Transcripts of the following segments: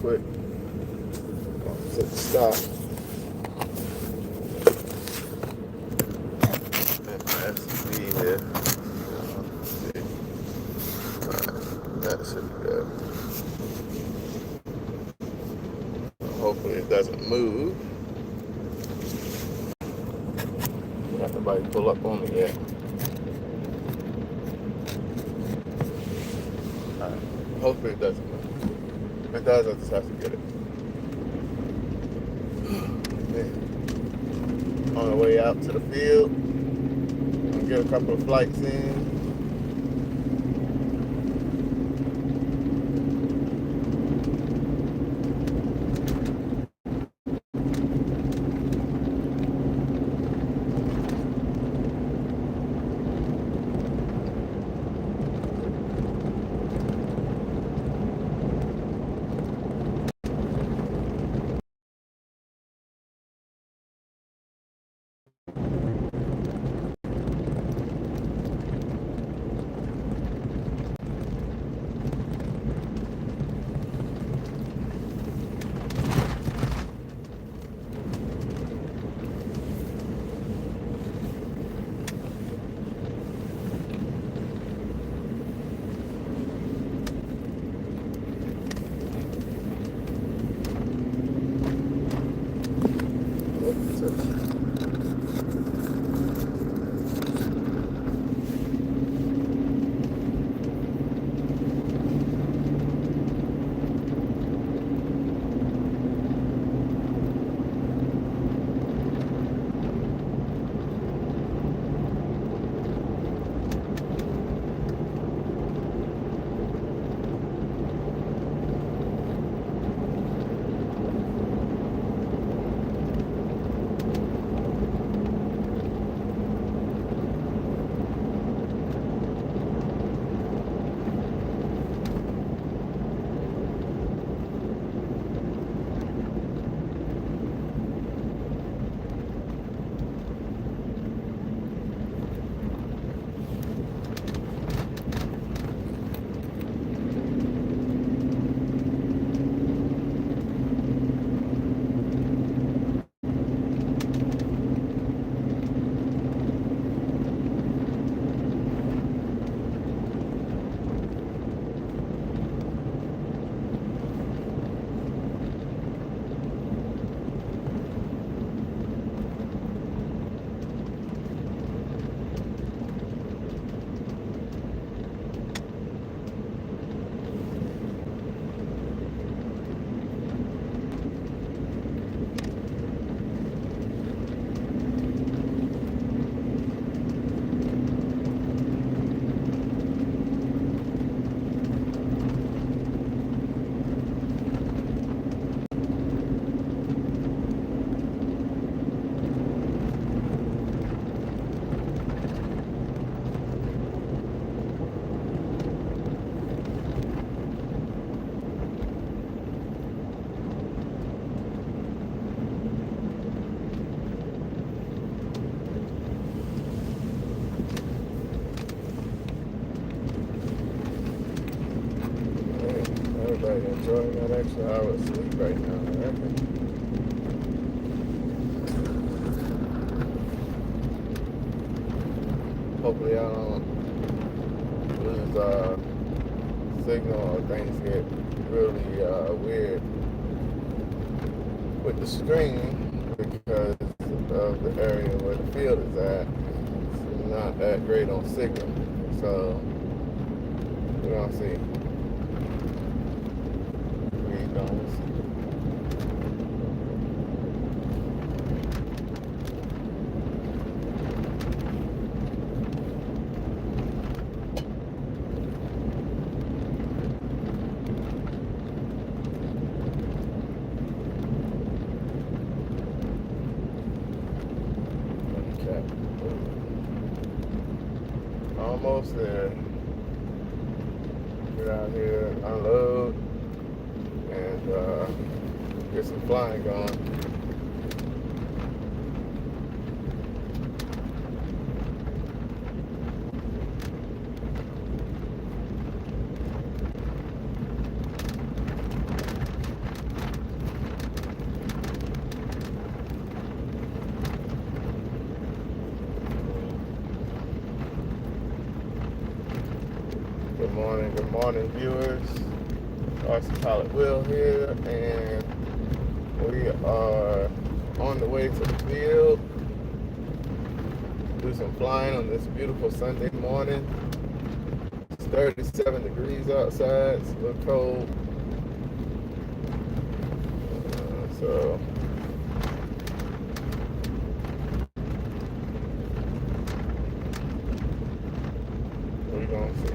quick. Set the stop. That's the speed here. See. That should be good. Hopefully it doesn't move. Got nobody pull up on me yet. Alright. Hopefully it doesn't move. If it does, I just have to get it. Man. On the way out to the field. I'm gonna get a couple of flights in. Everybody enjoying that extra hour of sleep right now, I reckon. Hopefully I don't lose signal or things get really weird with the stream because of the area where the field is at. It's not that great on signal. So we're gonna see. Almost there. Get out here, unload, and get some flying going. Good morning, viewers. RC Pilot Will here, and we are on the way to the field. Do some flying on this beautiful Sunday morning. It's 37 degrees outside. It's a little cold. So we're gonna see.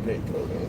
Gate closing.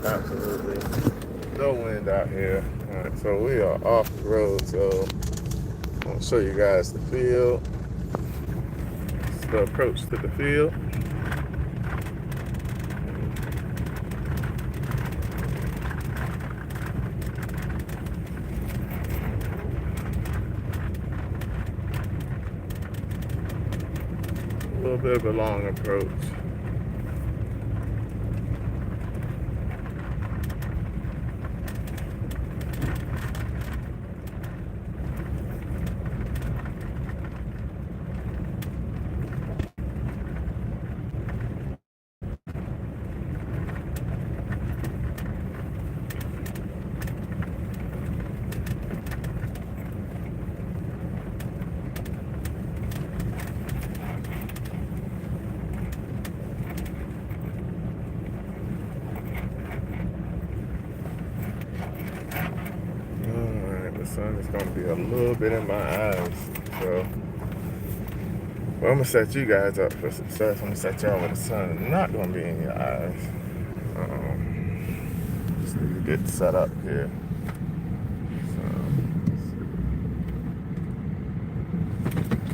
Absolutely no wind out here. All right, so we are off the road. So I'll show you guys the field. It's the approach to the field. A little bit of a long approach. The sun is going to be a little bit in my eyes, so well, I'm going to set you guys up for success. I'm going to set y'all with the sun not going to be in your eyes. Just need to get set up here. So,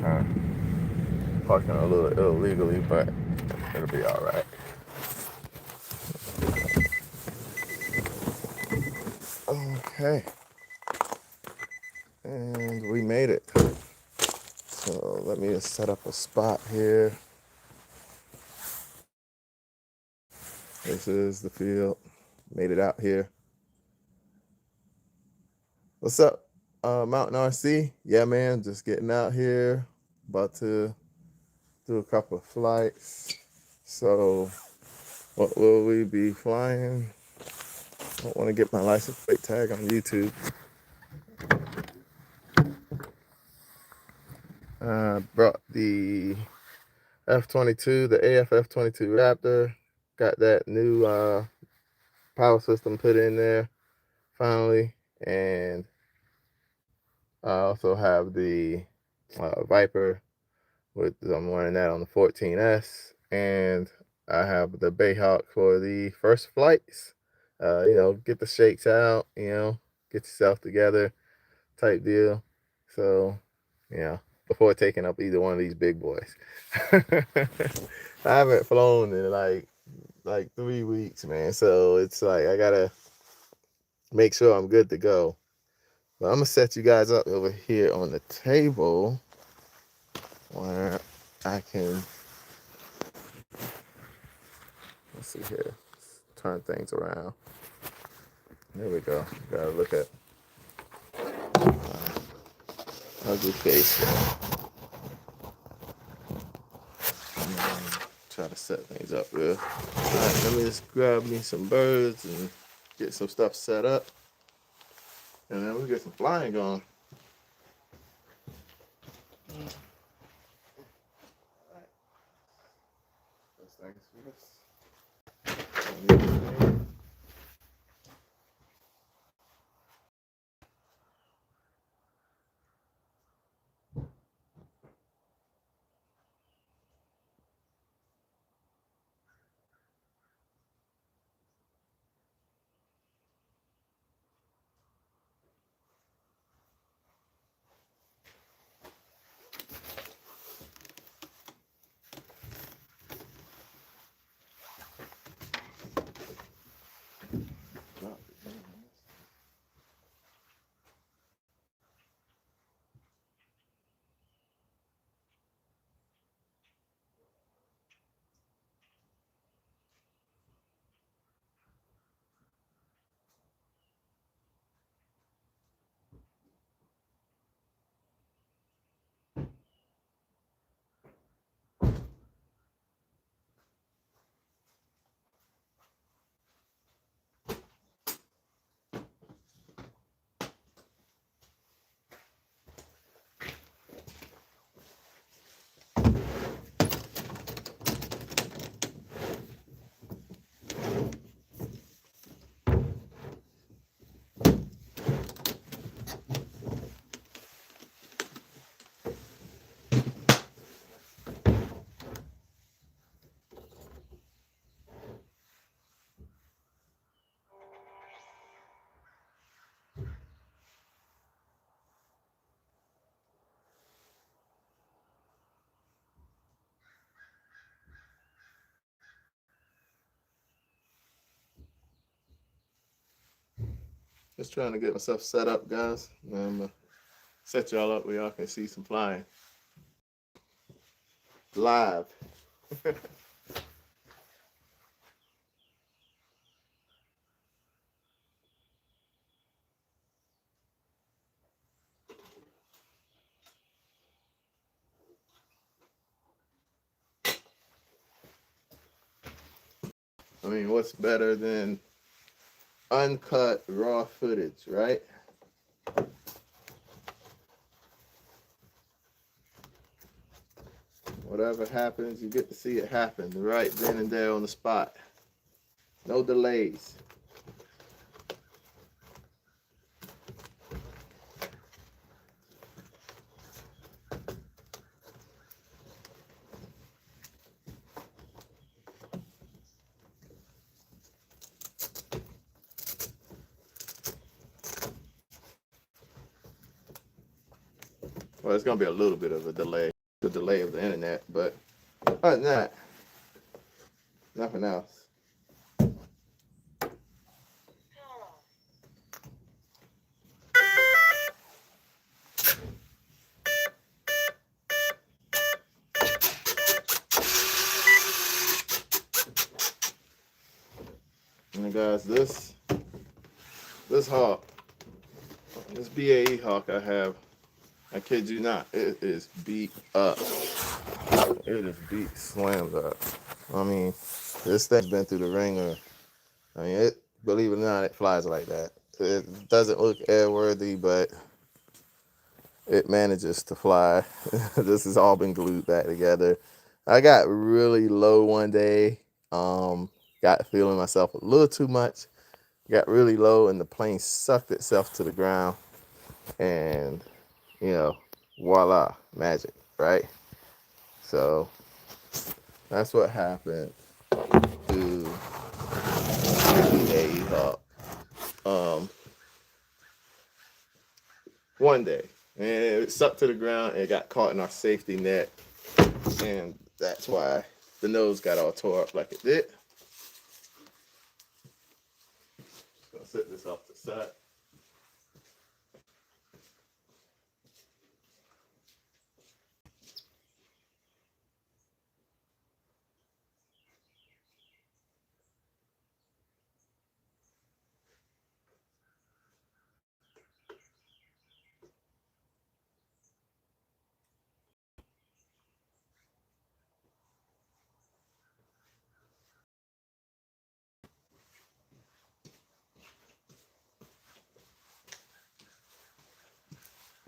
kind of parking a little illegally, but it'll be all right. Okay. And we made it. So let me just set up a spot here. This is the field. Made it out here. What's up, Mountain RC? Yeah, man, just getting out here. About to do a couple of flights. So what will we be flying? I don't want to get my license plate tag on YouTube. Brought the F-22, the AF-F-22 Raptor. Got that new power system put in there finally, and I also have the Viper I'm wearing that on the 14S, and I have the Bayhawk for the first flights. Get the shakes out, get yourself together type deal. So, before taking up either one of these big boys. I haven't flown in like 3 weeks, man. So it's like I gotta make sure I'm good to go. But I'm gonna set you guys up over here on the table where I can, let's see here, turn things around. There we go. Gotta look at ugly face. Try to set things up real. All right, let me just grab me some birds and get some stuff set up, and then we'll get some flying going. First things first. Just trying to get myself set up, guys. I'm gonna set y'all up where y'all can see some flying live. I mean, what's better than uncut raw footage, right? Whatever happens, you get to see it happen right then and there on the spot. No delays. Well, it's gonna be a little bit of a delay, the delay of the internet, but other than that, nothing else. And guys, this hawk, this BAE hawk I have, I kid you not, it is beat up. It is beat slammed up. I mean, this thing's been through the ringer. I mean, believe it or not, it flies like that. It doesn't look airworthy, but it manages to fly. This has all been glued back together. I got really low one day. Got feeling myself a little too much. Got really low, and the plane sucked itself to the ground. And you know, voila, magic, right? So that's what happened to a one day, and it sucked to the ground and it got caught in our safety net, and that's why the nose got all tore up like it did. Just gonna set this off to the side.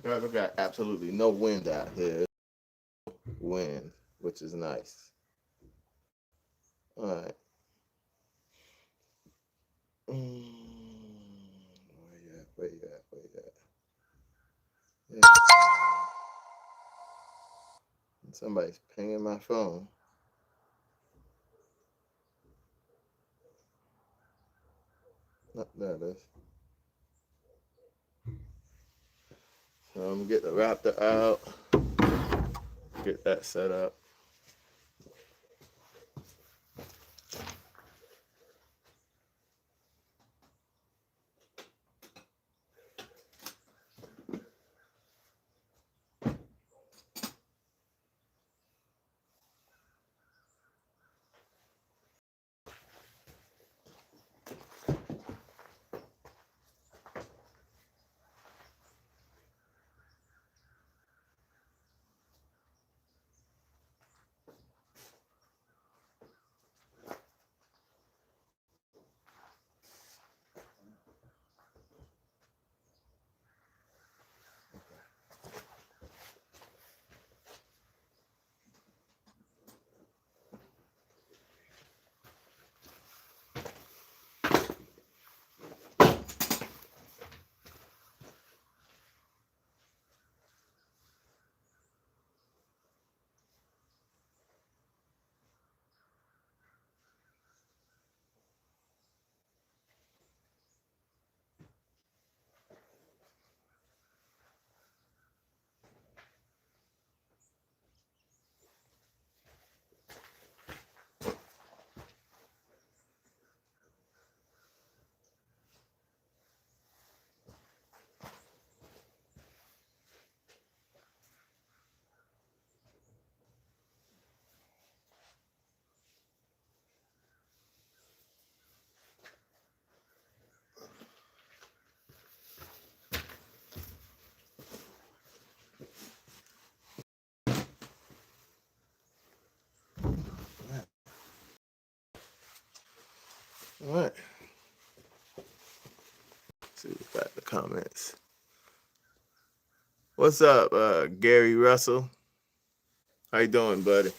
Guys, I've got absolutely no wind out here. Wind, which is nice. All right. Where you at? Where you at? Where you at? Yeah. Somebody's pinging my phone. Oh, there it is. So I'm gonna get the Raptor out. Get that set up. All right. Let's see what's got the comments. What's up, Gary Russell? How you doing, buddy?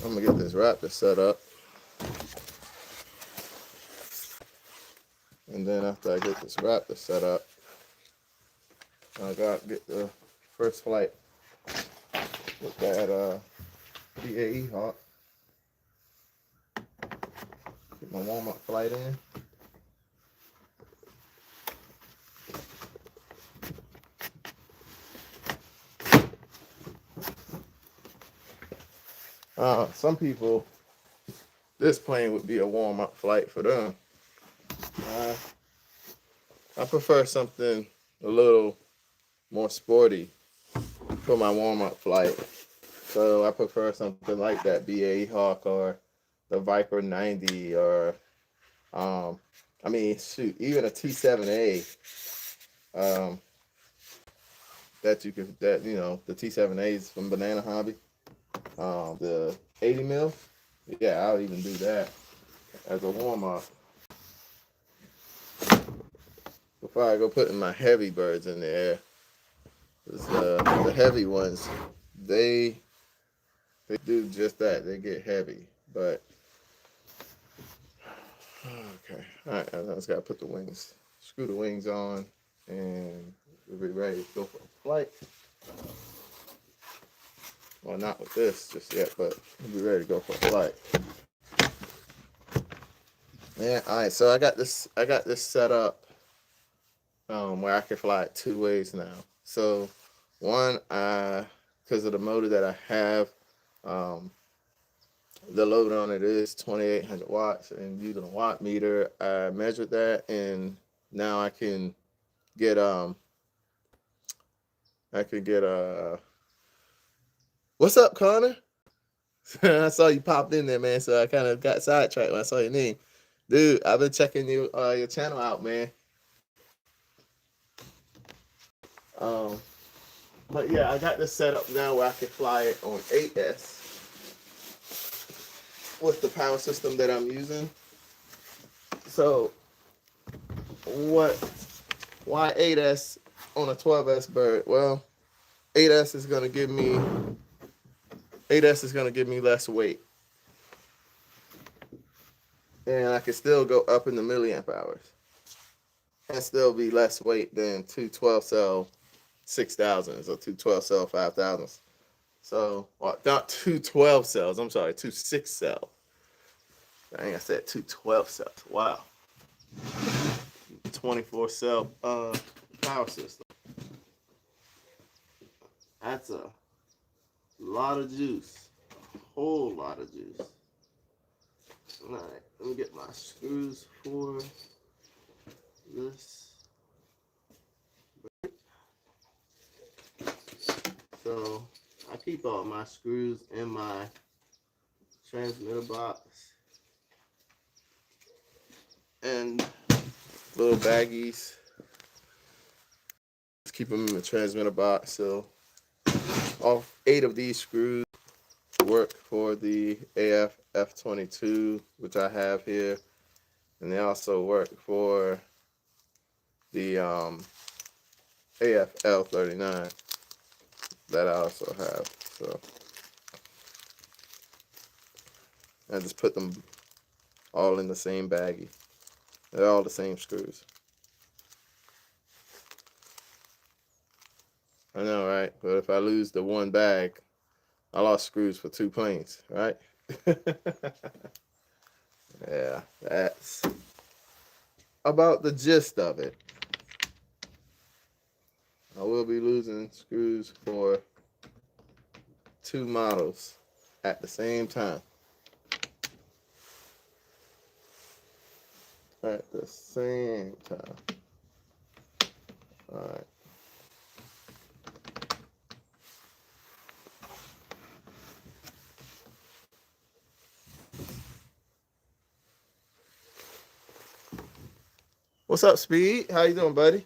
I'm gonna get this Raptor set up, and then after I get this Raptor set up, I gotta get the first flight with that PAE Hawk. Get my warm-up flight in. Some people, this plane would be a warm-up flight for them. I prefer something a little more sporty for my warm-up flight. So I prefer something like that BAE Hawk or the Viper 90 or I mean shoot, even a T7A that you know, the T7As from Banana Hobby. The 80 mil, yeah, I'll even do that as a warm-up before I go putting my heavy birds in the air. The heavy ones, they do just that. They get heavy, but okay. All right, I just gotta put the wings, screw the wings on, and we'll be ready to go for a flight. Well, not with this just yet, but we'll be ready to go for a flight. Yeah. All right. So I got this set up where I can fly it two ways now. So one, because of the motor that I have, the load on it is 2,800 watts, and using a watt meter, I measured that, and now I can get what's up, Connor? I saw you popped in there, man, so I kind of got sidetracked when I saw your name. Dude, I've been checking your channel out, man. But yeah, I got this set up now where I can fly it on 8S with the power system that I'm using. So why 8S on a 12S bird? Well, 8S is gonna give me less weight. And I can still go up in the milliamp hours and still be less weight than two 12 cell 6,000s or two 12 cell 5,000s. So, well, not two 12 cells, I'm sorry, two 6 cell. I think I said two 12 cells. Wow. 24 cell power system. That's a lot of juice. A whole lot of juice. All right, let me get my screws for this. So I keep all my screws in my transmitter box and little baggies. Just keep them in the transmitter box. So all 8 of these screws work for the AF F22, which I have here, and they also work for the AF L39 that I also have. So I just put them all in the same baggie. They're all the same screws. I know, right? But if I lose the one bag, I lost screws for 2 planes, right? Yeah, that's about the gist of it. I will be losing screws for 2 models at the same time. At the same time. All right. What's up, Speed? How you doing, buddy?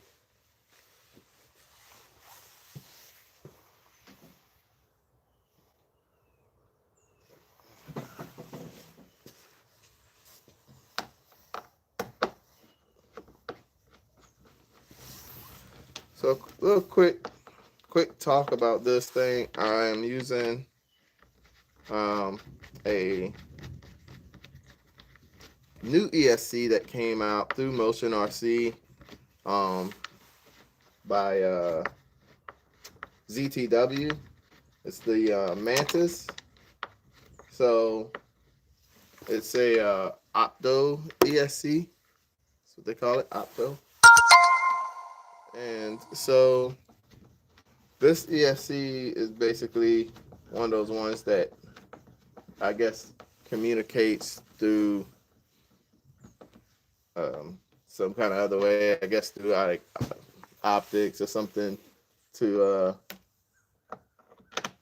So, a little quick talk about this thing. I am using a new ESC that came out through Motion RC by ZTW. It's the Mantis. So it's a Opto ESC. That's what they call it, Opto. And so this ESC is basically one of those ones that I guess communicates through some kind of other way. I guess through like optics or something to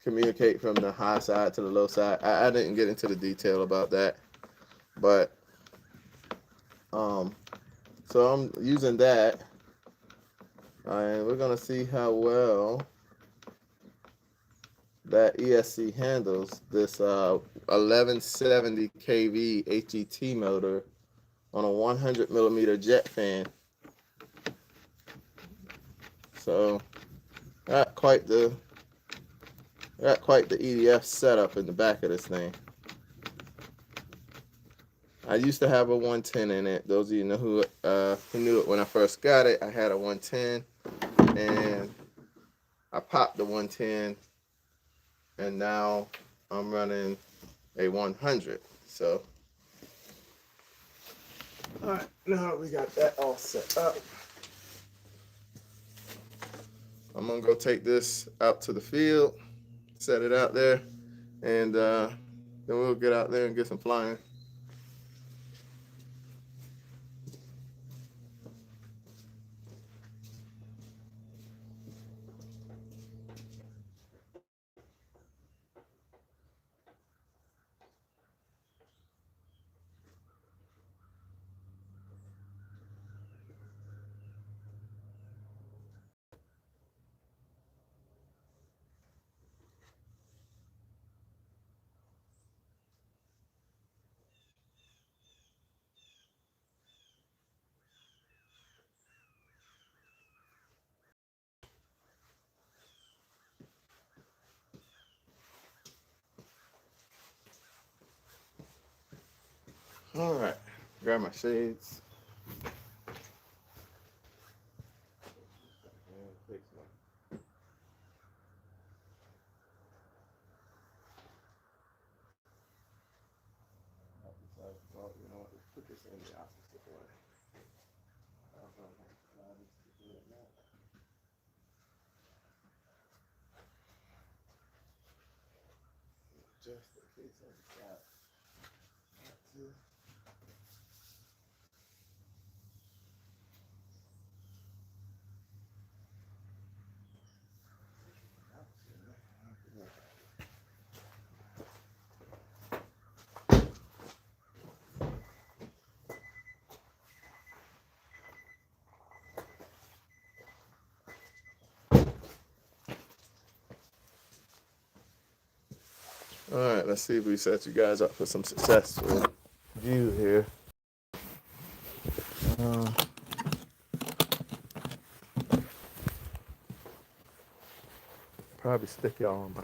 communicate from the high side to the low side. I didn't get into the detail about that, but um, so I'm using that, and we're gonna see how well that ESC handles this 1170 kV HET motor on a 100 millimeter jet fan. So got quite the EDF setup in the back of this thing. I used to have a 110 in it. Those of you know who knew it when I first got it, I had a 110, and I popped the 110, and now I'm running a 100. So, all right, now we got that all set up. I'm gonna go take this out to the field, set it out there, and then we'll get out there and get some flying. All right, grab my shades. Well, you know what? Let's put this in the opposite way. I don't know how to do it now. Just in case I forgot. All right, let's see if we set you guys up for some successful view here. Uh, Probably stick y'all on my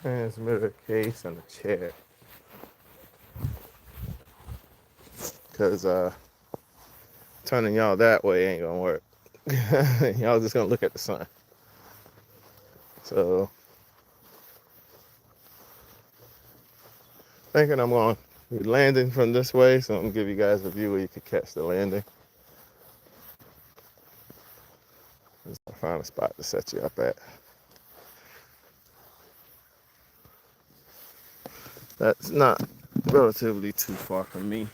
transmitter case and a chair, because turning y'all that way ain't gonna work. Y'all just gonna look at the sun. So thinking I'm gonna be landing from this way, so I'm gonna give you guys a view where you can catch the landing. Just find a spot to set you up at. That's not relatively too far from me.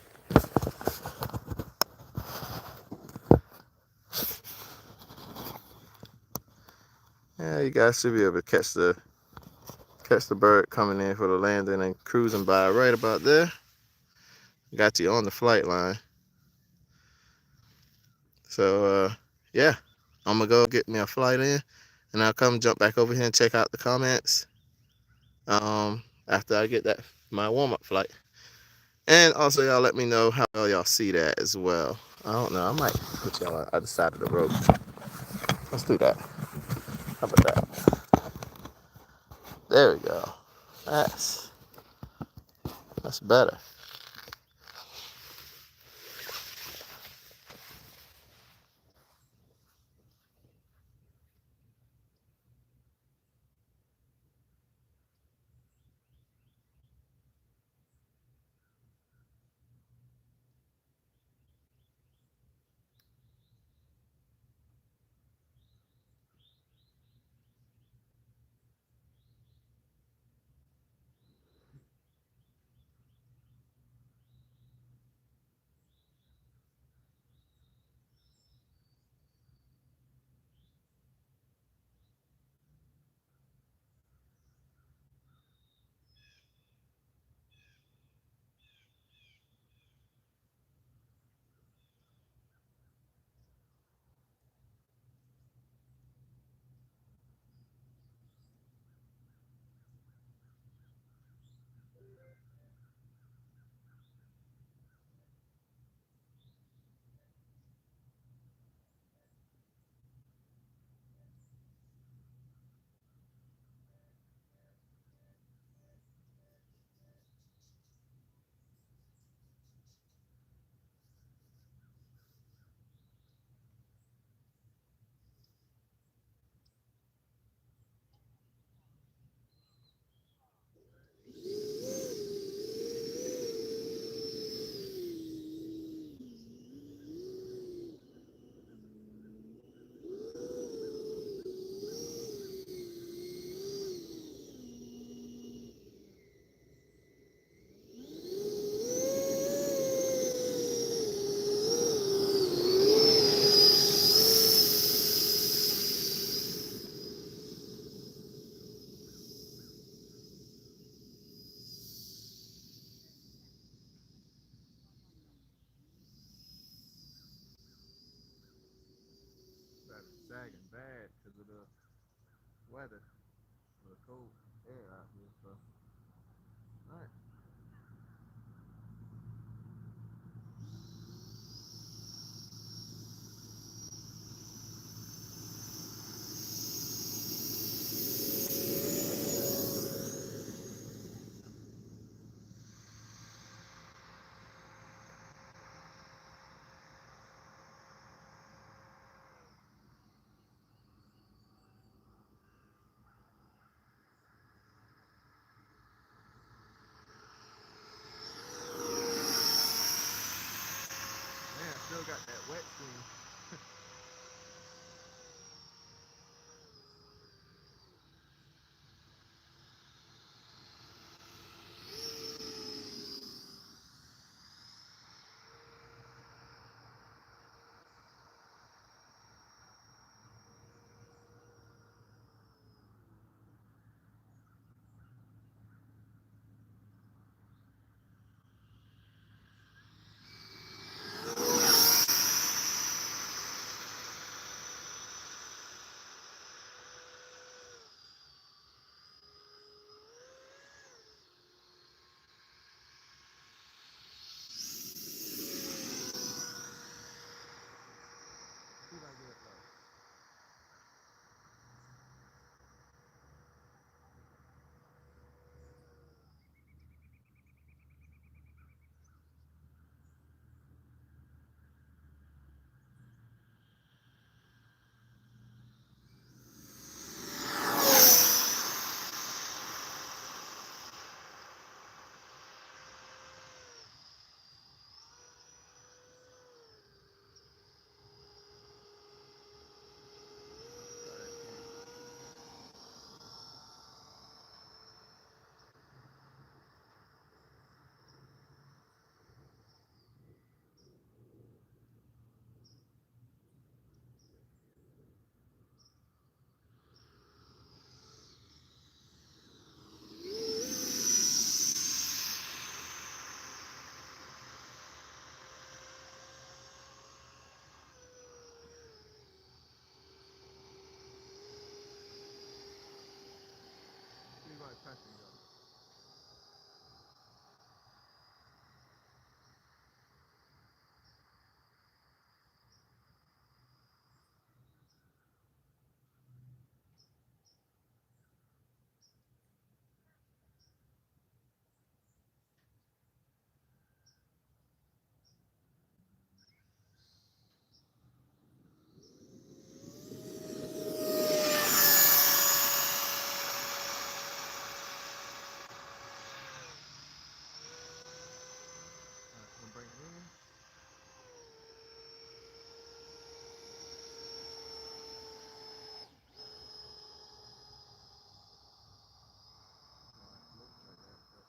Yeah, you guys should be able to catch the bird coming in for the landing and cruising by right about there. Got you on the flight line. So yeah, I'm gonna go get me a flight in, and I'll come jump back over here and check out the comments after I get that my warm-up flight. And also y'all let me know how well y'all see that as well. I don't know, I might put y'all on the other side of the road. Let's do that. How about that? There we go. That's better. weather, or the cold air out here. So, all right. Man, I still got that wet steam. See if I get it low. Try that again. See if my pressure go. All right, we'll bring it in. All right, looks like that. But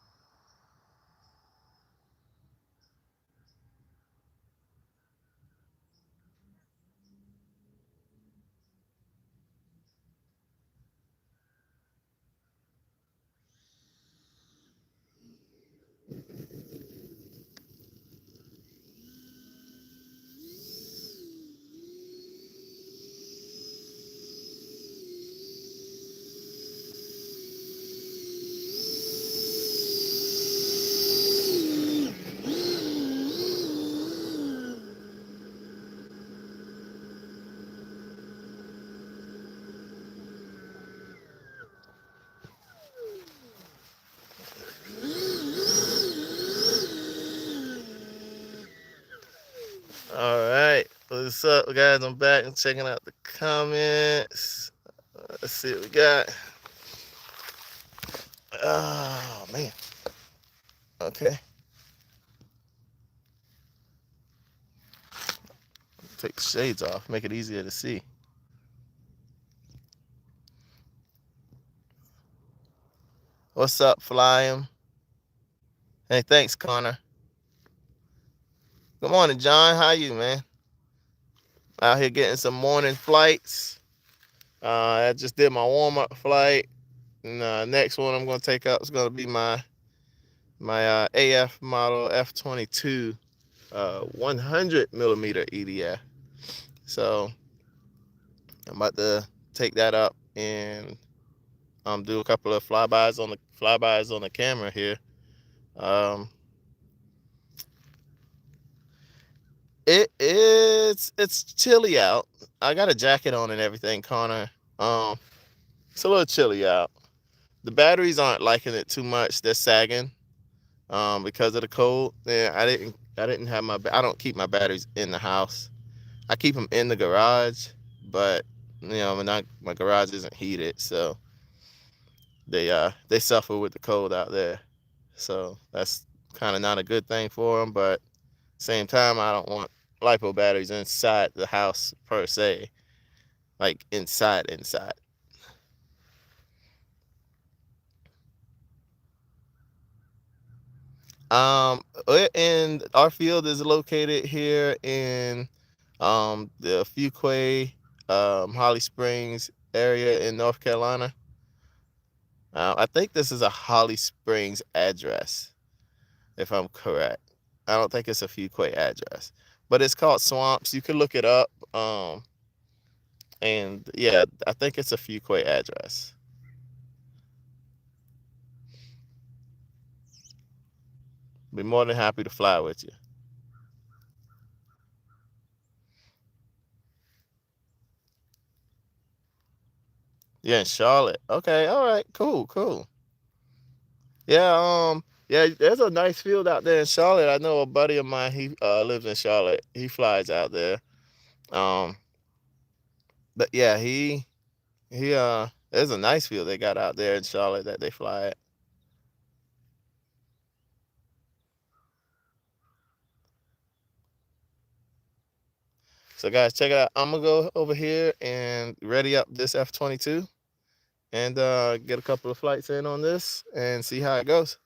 all right, what's up, guys? I'm back and checking out the comments. Let's see what we got. Oh man. Okay. Take the shades off, make it easier to see. What's up, Flying? Hey, thanks, Connor. Good morning, John. How you, man? Out here getting some morning flights. I just did my warm-up flight. And next one I'm gonna take up is gonna be my AF model F22 100 millimeter EDF. So I'm about to take that up in do a couple of flybys on the camera here. Um, it's chilly out. I got a jacket on and everything, Connor. Um, it's a little chilly out. The batteries aren't liking it too much. They're sagging because of the cold. Yeah, I didn't have I don't keep my batteries in the house. I keep them in the garage, but my garage isn't heated, so they suffer with the cold out there. So that's kind of not a good thing for them. But same time, I don't want lipo batteries inside the house per se, like inside. And our field is located here in the Fuquay, Holly Springs area in North Carolina. I think this is a Holly Springs address, if I'm correct. I don't think it's a Fuquay address, but it's called Swamps. You can look it up. And yeah, I think it's a Fuquay address. Be more than happy to fly with you. Yeah, in Charlotte. Okay, all right, cool. Yeah, yeah, there's a nice field out there in Charlotte. I know a buddy of mine, he lives in Charlotte. He flies out there. Um, but yeah, he there's a nice field they got out there in Charlotte that they fly at. So guys, check it out. I'm gonna go over here and ready up this F-22 and get a couple of flights in on this and see how it goes.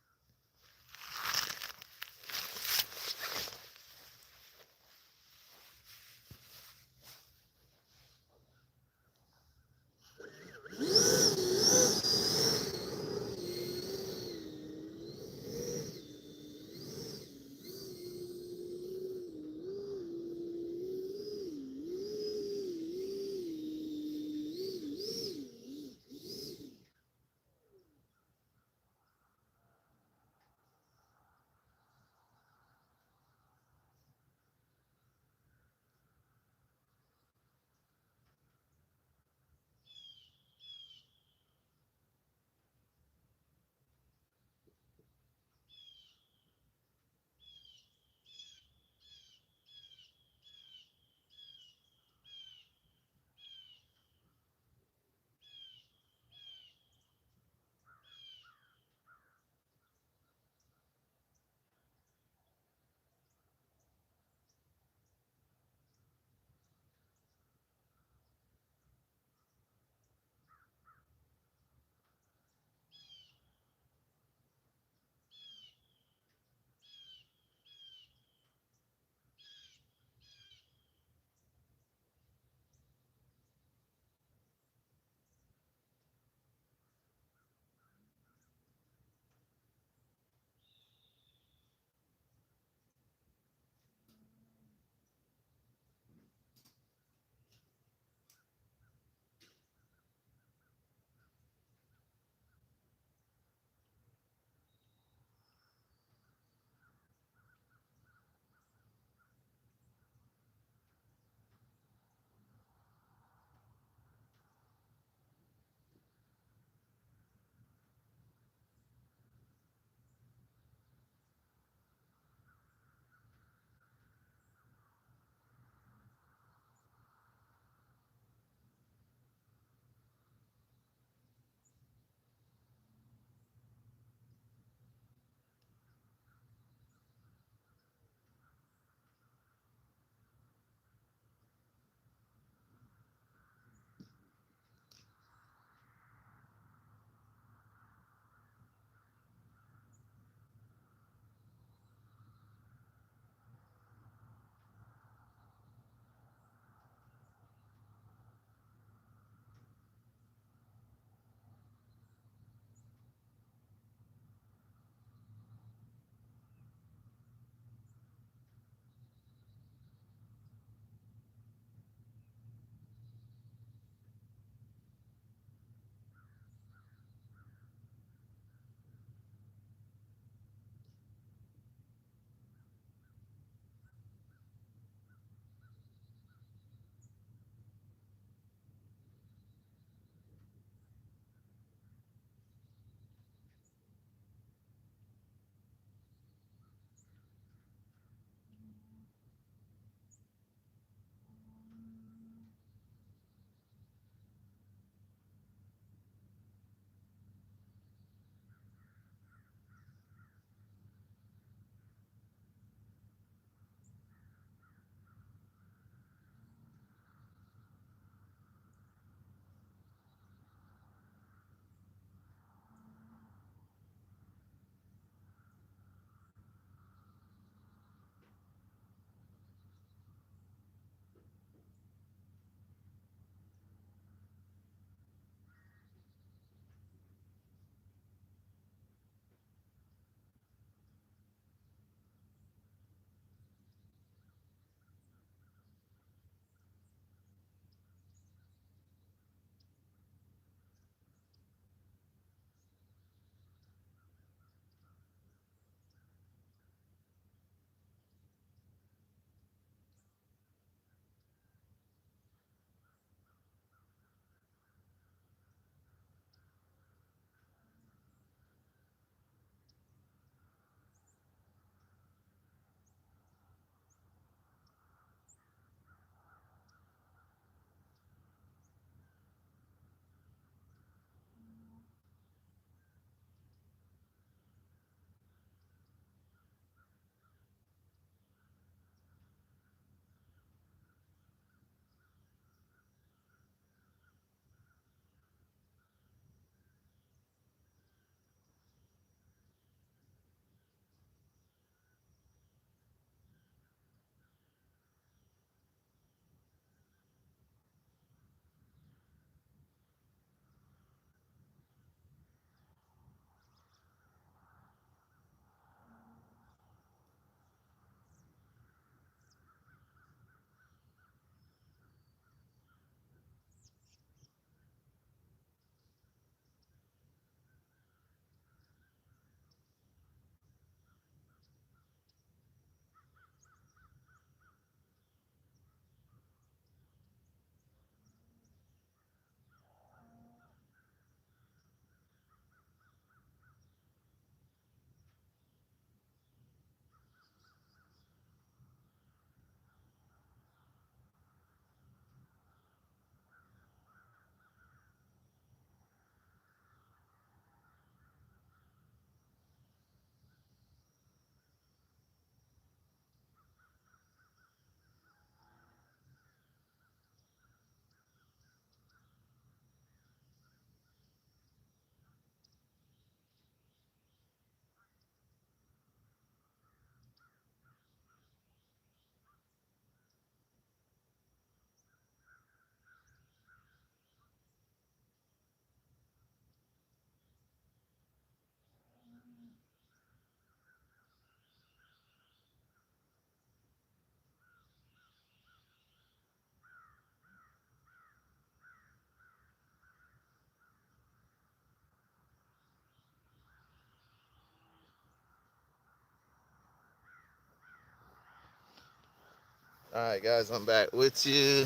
All right, guys, I'm back with you.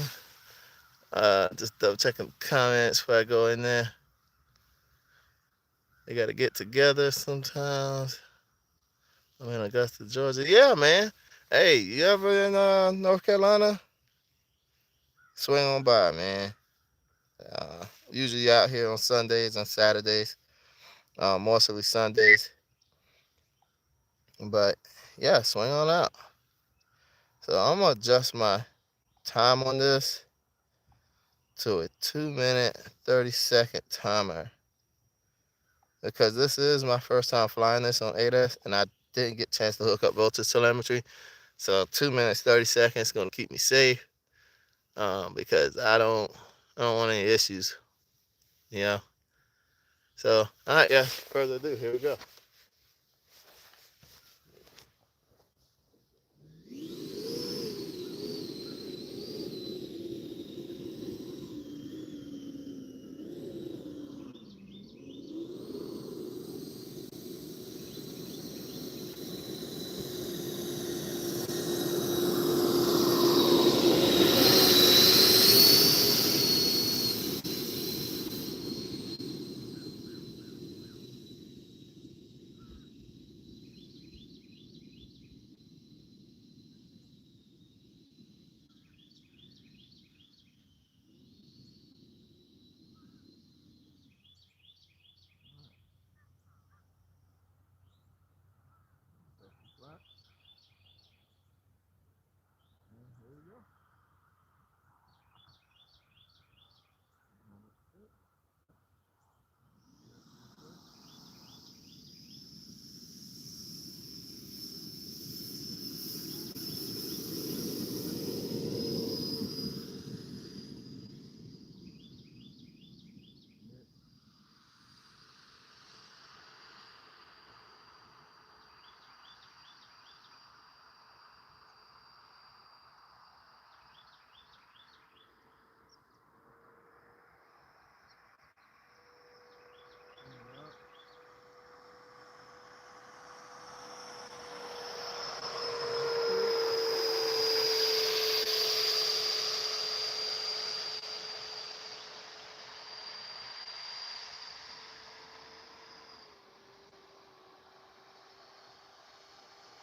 Just double checking comments before I go in there. They got to get together sometimes. I'm in Augusta, Georgia. Yeah, man. Hey, you ever in North Carolina? Swing on by, man. Usually out here on Sundays and Saturdays, mostly Sundays. But yeah, swing on out. So I'm gonna adjust my time on this to a 2 minute 30-second timer because this is my first time flying this on ADAS and I didn't get a chance to hook up voltage telemetry. So 2 minutes 30 seconds is gonna keep me safe because I don't want any issues, you know. So all right, yeah. Further ado, here we go.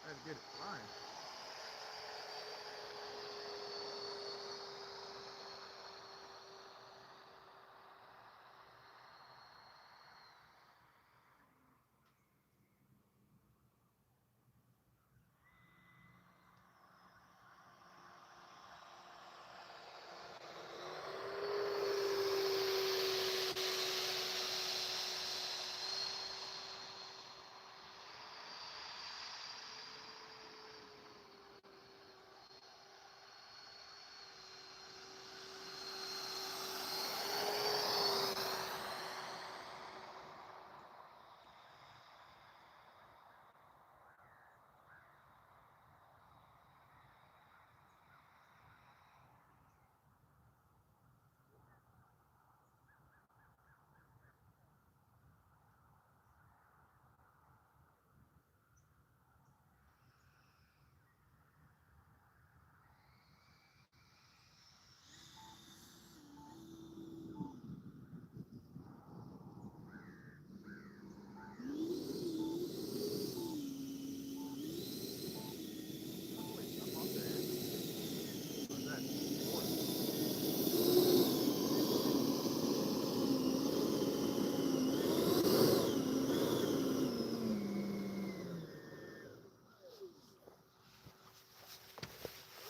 I had to get it flying.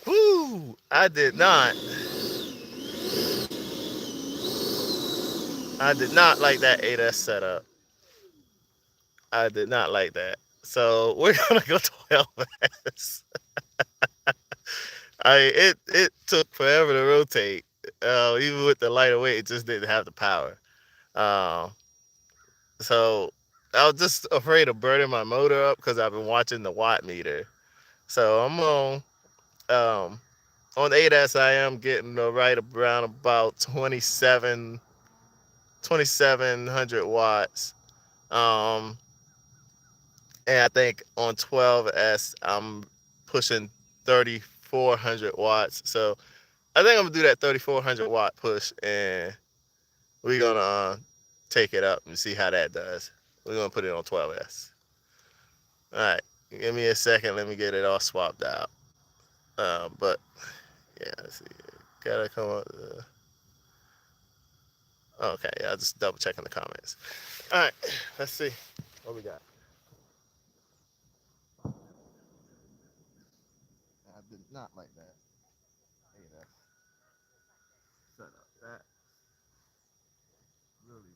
Woo! I did not like that 8S setup. I did not like that. So we're gonna go 12S. It took forever to rotate. Even with the lighter weight, it just didn't have the power. Um, so I was just afraid of burning my motor up because I've been watching the watt meter. So I'm on 8S. I am getting right around about 2,700 watts. Um, and I think on 12S I'm pushing 34 3,400 watts. So I think I'm gonna do that 3,400 watt push, and we're gonna take it up and see how that does. We're gonna put it on 12S. All right, give me a second. Let me get it all swapped out. But yeah, let's see. Gotta come up. Okay, yeah, I'll just double checking the comments. All right, let's see what we got. I did not like that. Hey, that's set up. That really weird.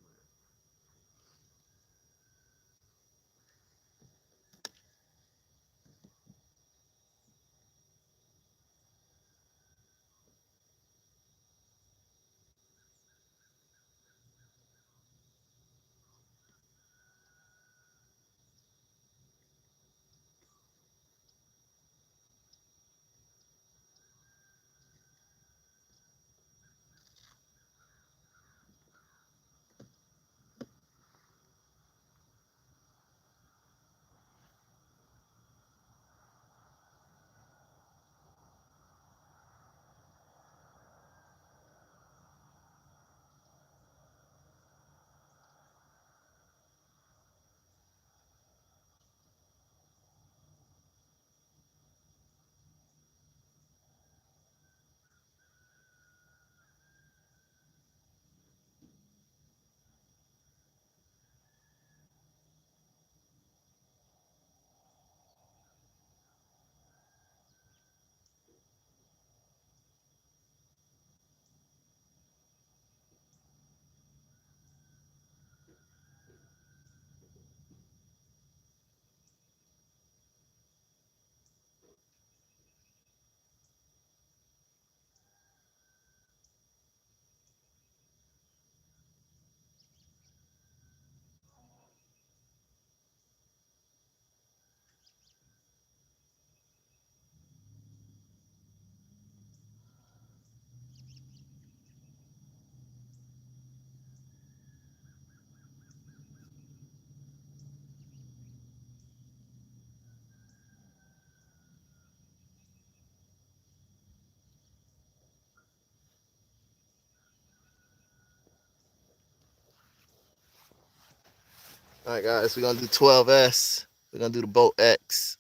All right, guys, we're gonna do 12S. We're gonna do the Bolt X.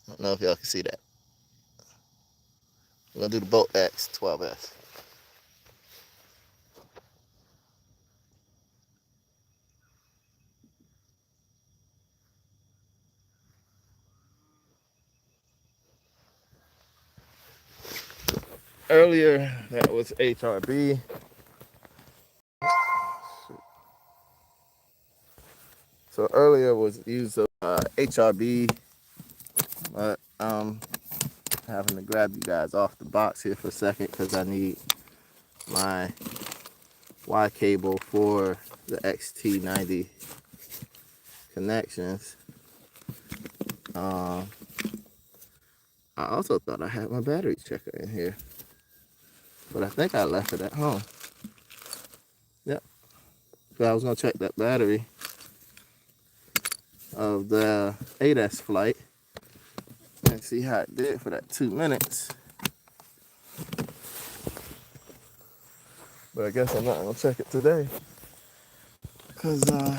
I don't know if y'all can see that. We're gonna do the Bolt X 12S. Earlier, that was HRB. So earlier was use of HRB, but having to grab you guys off the box here for a second because I need my Y cable for the XT90 connections. I also thought I had my battery checker in here, but I think I left it at home. Yep. So I was gonna check that battery of the 8S flight and see how it did for that 2 minutes. But I guess I'm not gonna check it today because I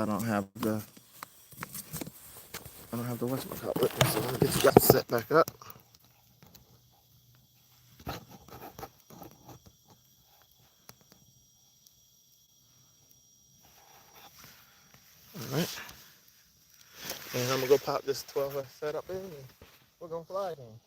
don't have the whatchamacallit. So let me get you guys set back up. All right. And I'm gonna go pop this 12 setup in and we're gonna fly then.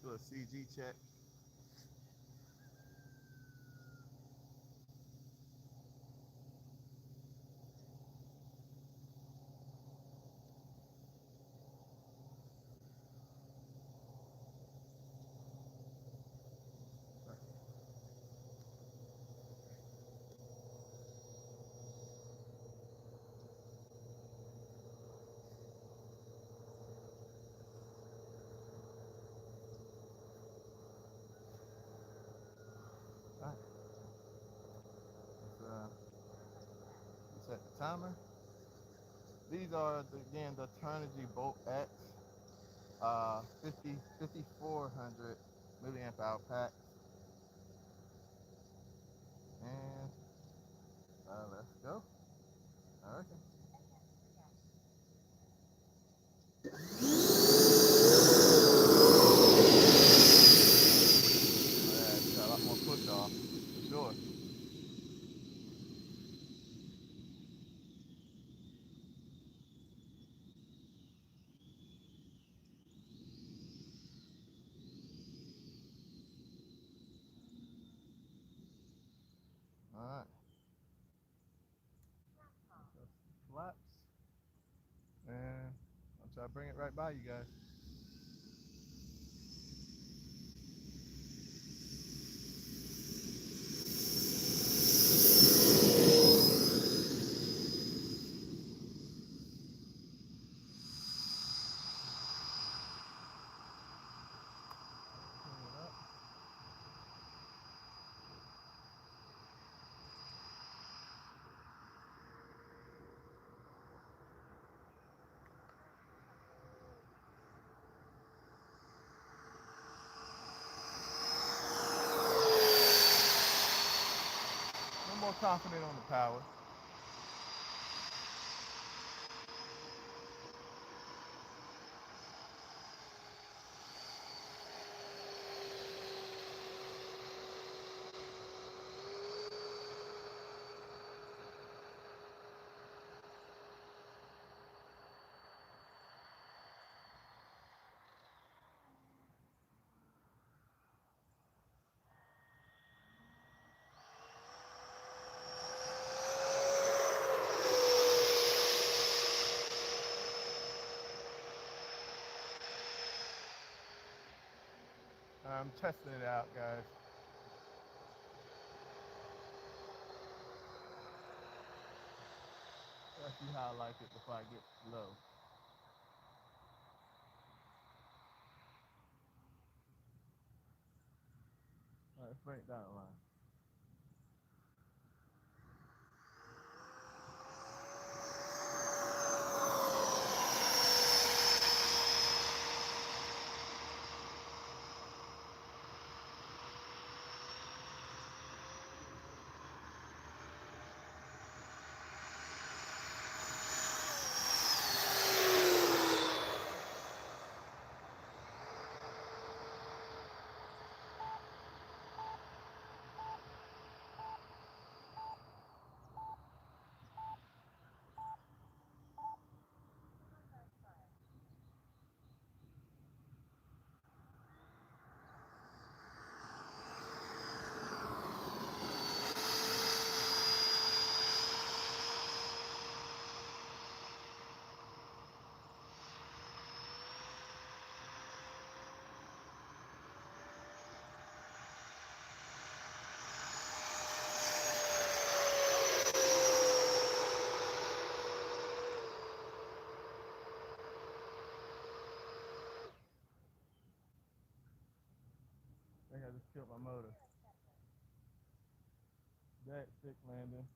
little CG check. All right. Let's set the timer. These are, again, the Turnigy Bolt X 5400 milliamp hour pack. And let's go. All right. Yeah, got a lot more push off, for sure. All right. Flaps. And I'll try to bring it right by you guys. I'm more confident on the power. I'm testing it out, guys. Let's see how I like it before I get low. All right, let's bring it down a line. I think I just killed my motor. That stick landing.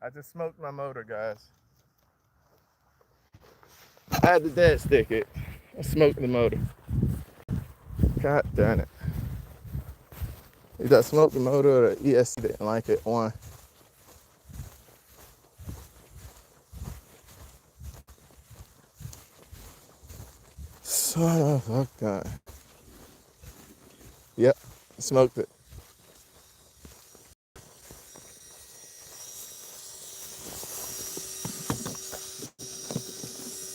I just smoked my motor, guys. I had to dead stick it. I smoked the motor. God damn it. Either I smoked the motor or the ESC didn't like it. One. Son of a gun. Yep, smoked it.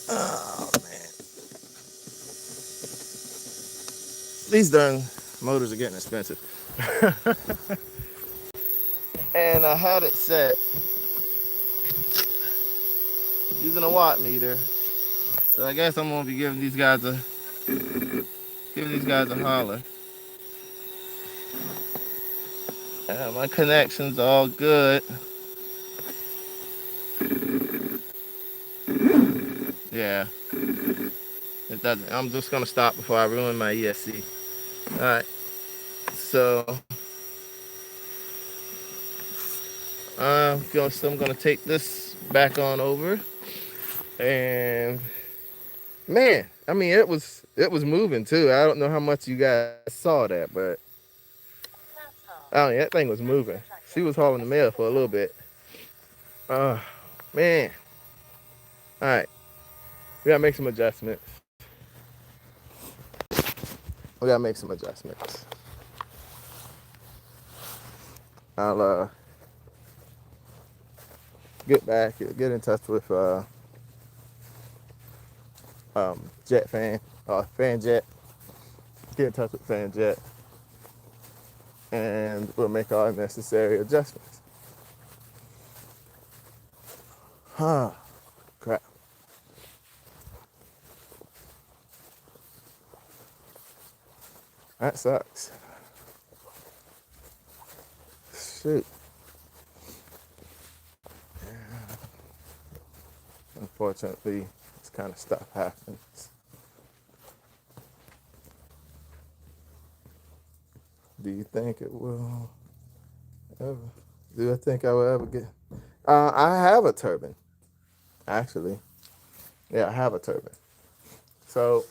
Oh man, these darn motors are getting expensive. And I had it set using a watt meter. So I guess I'm gonna be giving these guys a holler. My connection's all good. Yeah, it doesn't. I'm just gonna stop before I ruin my ESC. All right. So I'm gonna take this back on over, and man, I mean it was moving too. I don't know how much you guys saw that, but oh yeah, that thing was moving. She was hauling the mail for a little bit. Oh man. All right, we gotta make some adjustments. We gotta make some adjustments. I'll get in touch with Jet Fan, Fan Jet. Get in touch with Fan Jet, and we'll make all necessary adjustments. Huh? Crap. That sucks. Shoot. Unfortunately, this kind of stuff happens. Do you think it will ever? Do I think I will ever get? I have a turbine, actually. Yeah, I have a turbine. So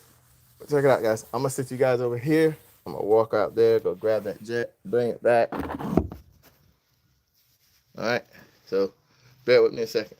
check it out, guys. I'm gonna sit you guys over here. I'm gonna walk out there, go grab that jet, bring it back. All right. So bear with me a second.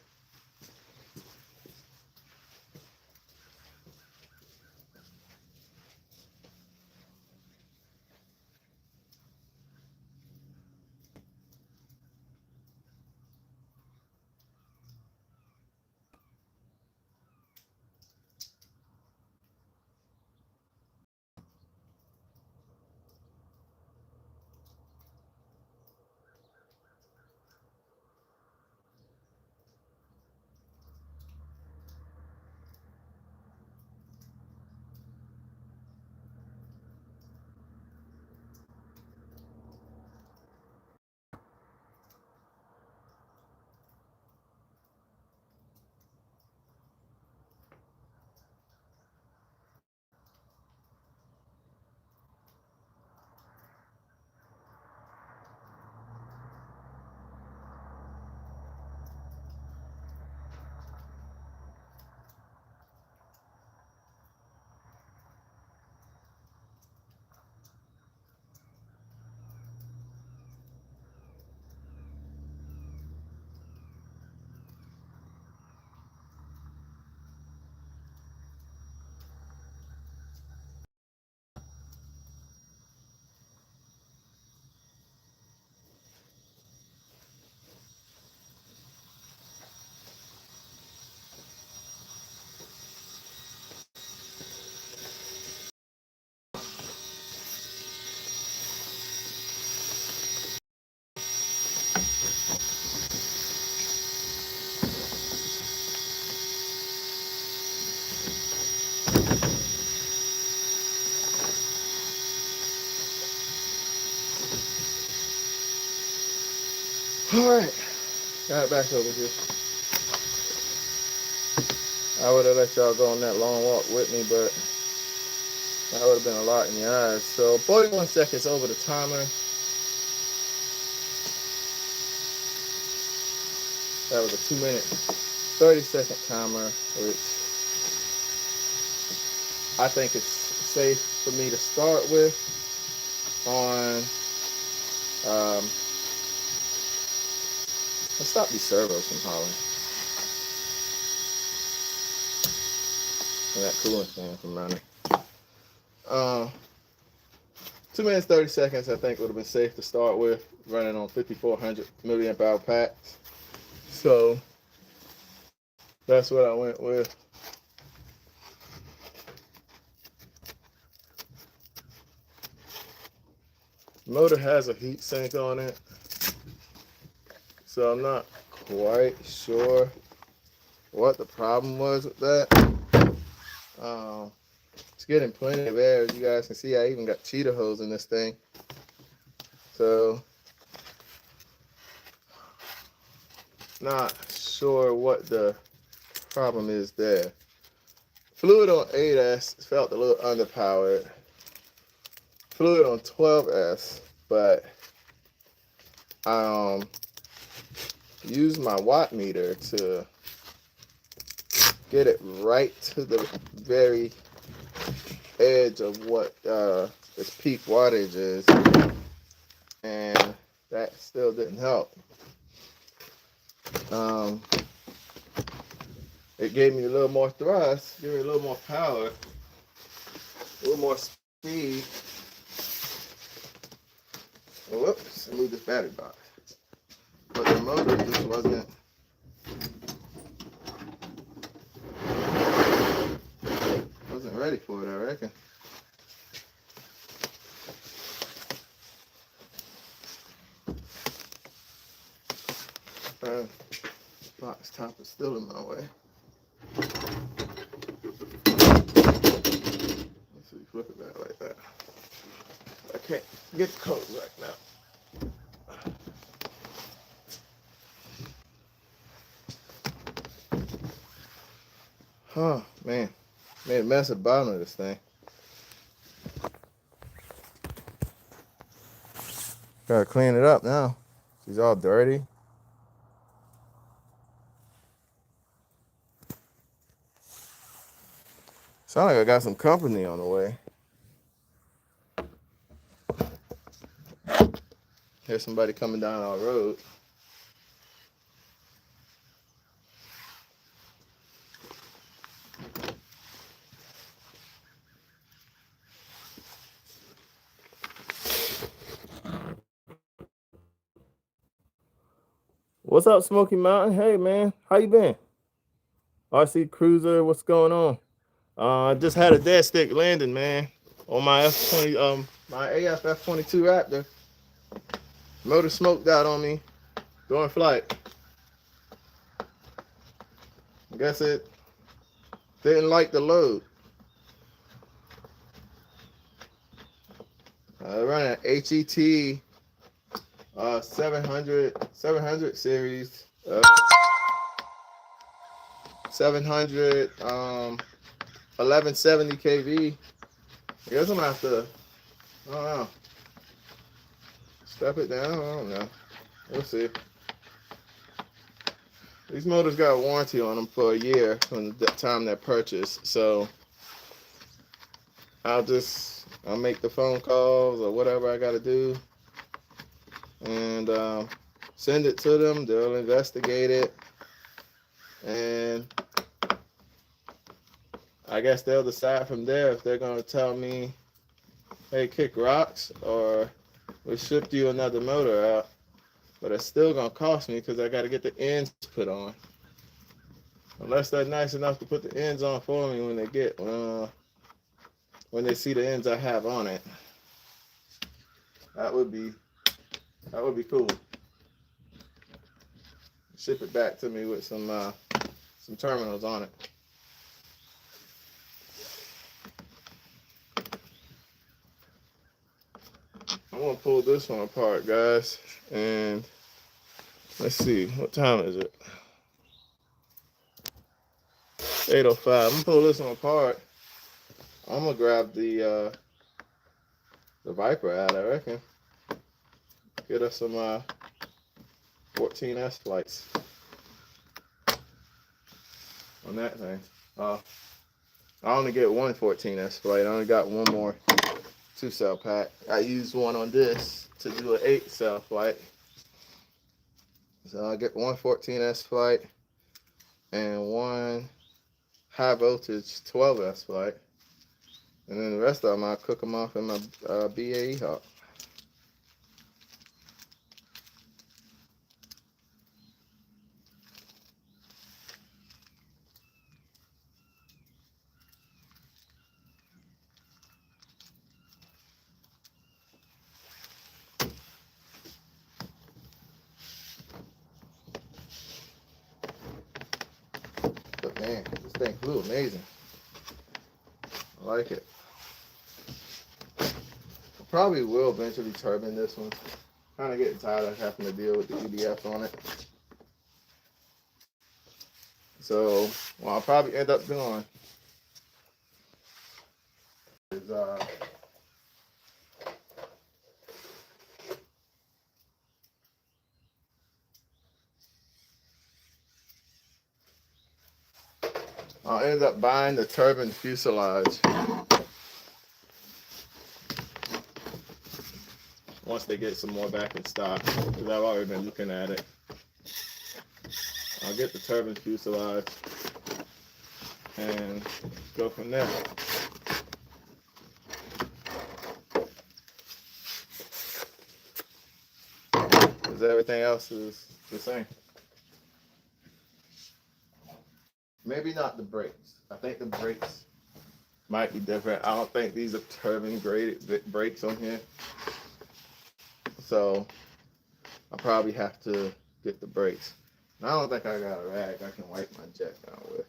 All right. Got it back over here. I would have let y'all go on that long walk with me, but that would have been a lot in your eyes. So 41 seconds over the timer. That was a 2-minute, 30-second timer, which I think it's safe for me to start with on. Let's stop these servos from hauling and that cooling fan from running. 2 minutes 30 seconds, I think, would have been safe to start with, running on 5400 milliamp hour packs. So that's what I went with. The motor has a heat sink on it, so I'm not quite sure what the problem was with that. It's getting plenty of air. As you guys can see, I even got cheetah hose in this thing. So, not sure what the problem is there. Fluid on 8S felt a little underpowered. Fluid on 12S, but I used my watt meter to get it right to the very edge of what its peak wattage is, and that still didn't help. It gave me a little more thrust, gave me a little more power, a little more speed. Whoops, I moved this battery box. But the motor just wasn't ready for it, I reckon. Box top is still in my way. Let's see, flip it back like that. I can't get the codes right now. Oh, man. Made a mess at the bottom of this thing. Gotta clean it up now. She's all dirty. Sound like I got some company on the way. Here's somebody coming down our road. What's up, Smoky Mountain? Hey, man. How you been? RC Cruiser, what's going on? I just had a dead stick landing, man, on my F20, my AF F22 Raptor. Motor smoked out on me during flight. I guess it didn't like the load. I run an HET 700 series, 700 1170 kV. I guess I'm gonna have to, I don't know, step it down. I don't know. We'll see. These motors got a warranty on them for a year from the time they're purchased, so I'll make the phone calls or whatever I gotta do, and send it to them. They'll investigate it, and I guess they'll decide from there if they're gonna tell me, hey, kick rocks, or we'll ship you another motor out. But it's still gonna cost me because I gotta get the ends put on. Unless they're nice enough to put the ends on for me when they see the ends I have on it. That would be cool. Ship it back to me with some terminals on it. I'm gonna pull this one apart, guys, and let's see, what time is it? 8:05. I'm gonna pull this one apart. I'm gonna grab the Viper out, I reckon. Get us some 14S flights on that thing. I only get one 14S flight. I only got one more 2-cell pack. I used one on this to do an 8-cell flight. So I get one 14S flight and one high voltage 12S flight. And then the rest of them, I'll cook them off in my BAE hawk. But man, this thing flew amazing. I like it. I probably will eventually turbine this one. Kind of getting tired of having to deal with the EDF on it. So what I'll probably end up doing is I'll end up buying the turbine fuselage once they get some more back in stock, because I've already been looking at it. I'll get the turbine fuselage and go from there. Because everything else is the same. Maybe not the brakes. I think the brakes might be different. I don't think these are turbine graded brakes on here. So I'll probably have to get the brakes. And I don't think I got a rag I can wipe my jet down with.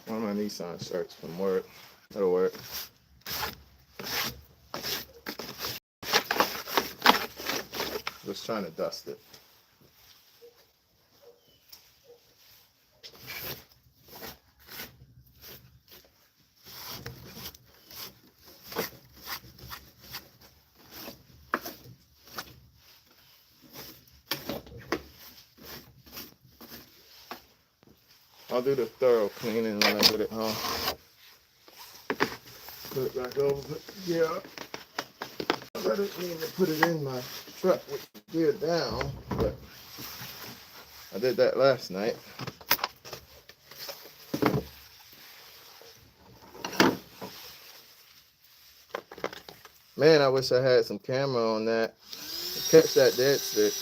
One of my Nissan shirts from work. That'll work. Just trying to dust it. I'll do the thorough cleaning when I get it home. Put it back over. Yeah. I didn't mean to put it in my truck with the gear down, but I did that last night. Man, I wish I had some camera on that. Catch that dead stick.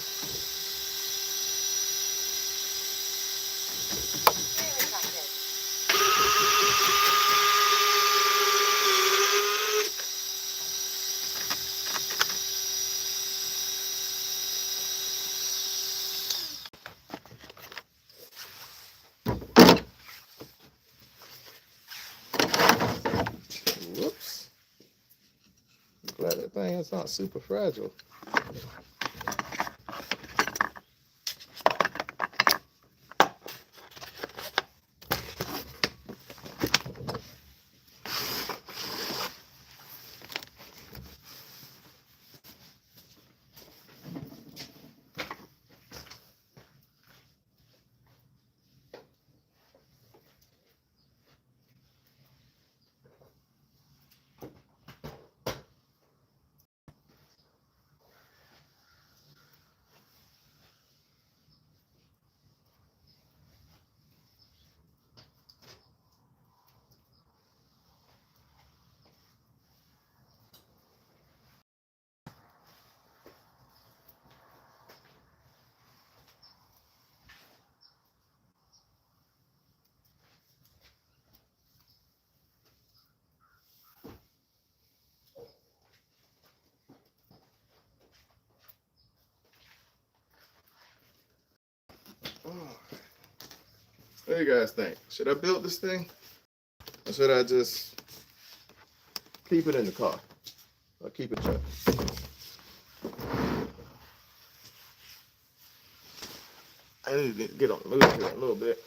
Whoops. Glad that thing is not super fragile. What do you guys think? Should I build this thing? Or should I just keep it in the car? Or keep it truck? I need to get on the move here a little bit.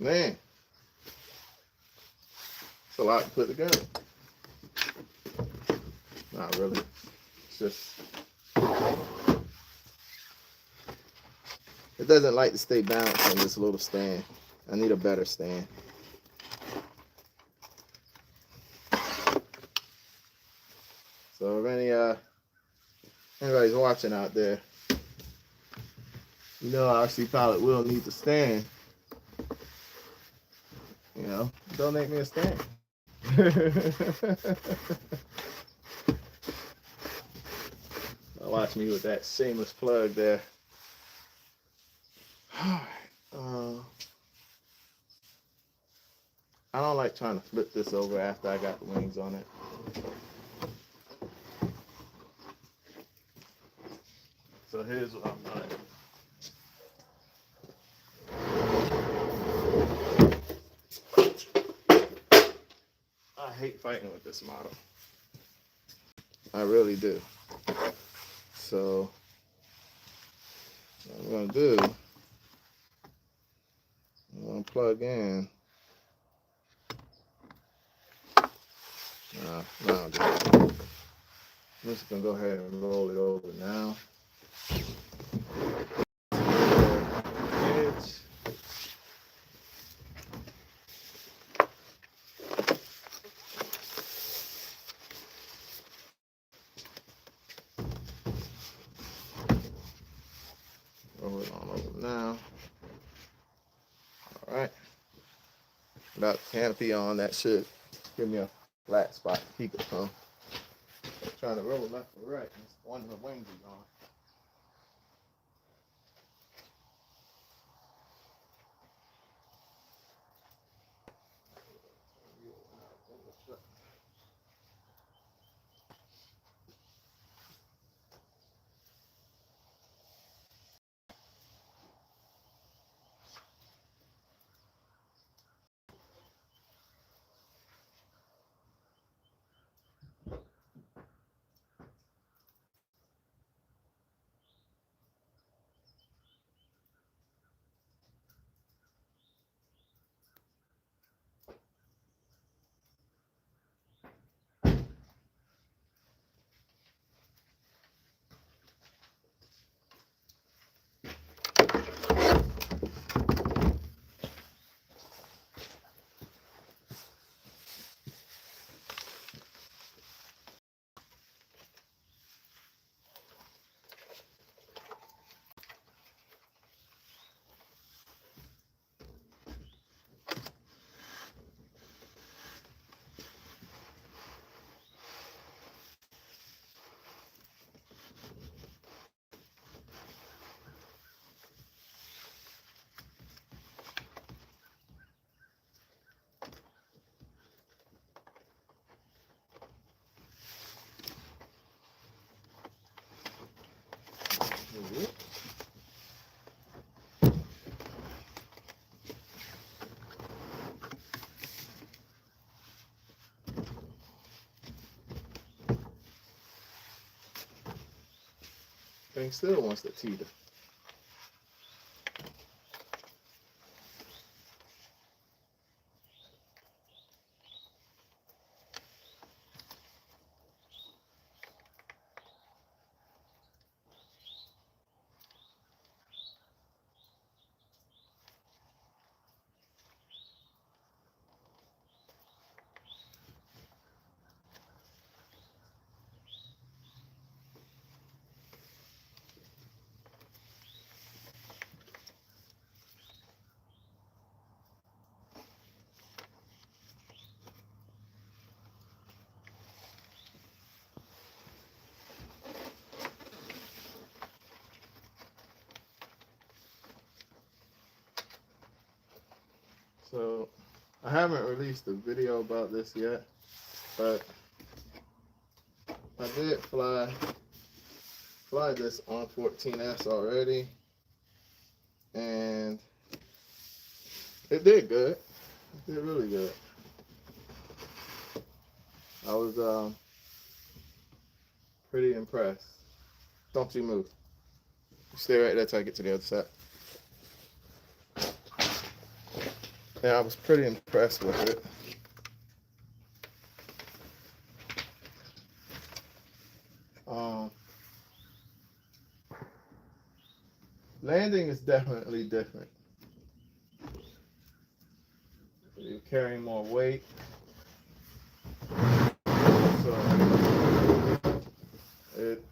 Man, it's a lot to put together. Not really. It's just, it doesn't like to stay balanced on this little stand. I need a better stand. So if anybody's watching out there, you know RC Pilot will need to stand. You know, donate me a stand. Watch me with that shameless plug there. I don't like trying to flip this over after I got the wings on it. So here's what I'm doing. I hate fighting with this model. I really do. So what I'm going to do, I'm going to plug in. No, I'm just going to go ahead and roll it over now. Edge. Roll it on over now. All right. Without the canopy on, that should give me a flat spot he could come. Trying to roll left or right. One of the wings is on. Thing still wants to teeter. So I haven't released a video about this yet, but I did fly this on 14S already, and it did good. It did really good. I was pretty impressed. Don't you move. Stay right there till I get to the other side. and I was pretty impressed with it. Um, Landing is definitely different. You're carrying more weight, so it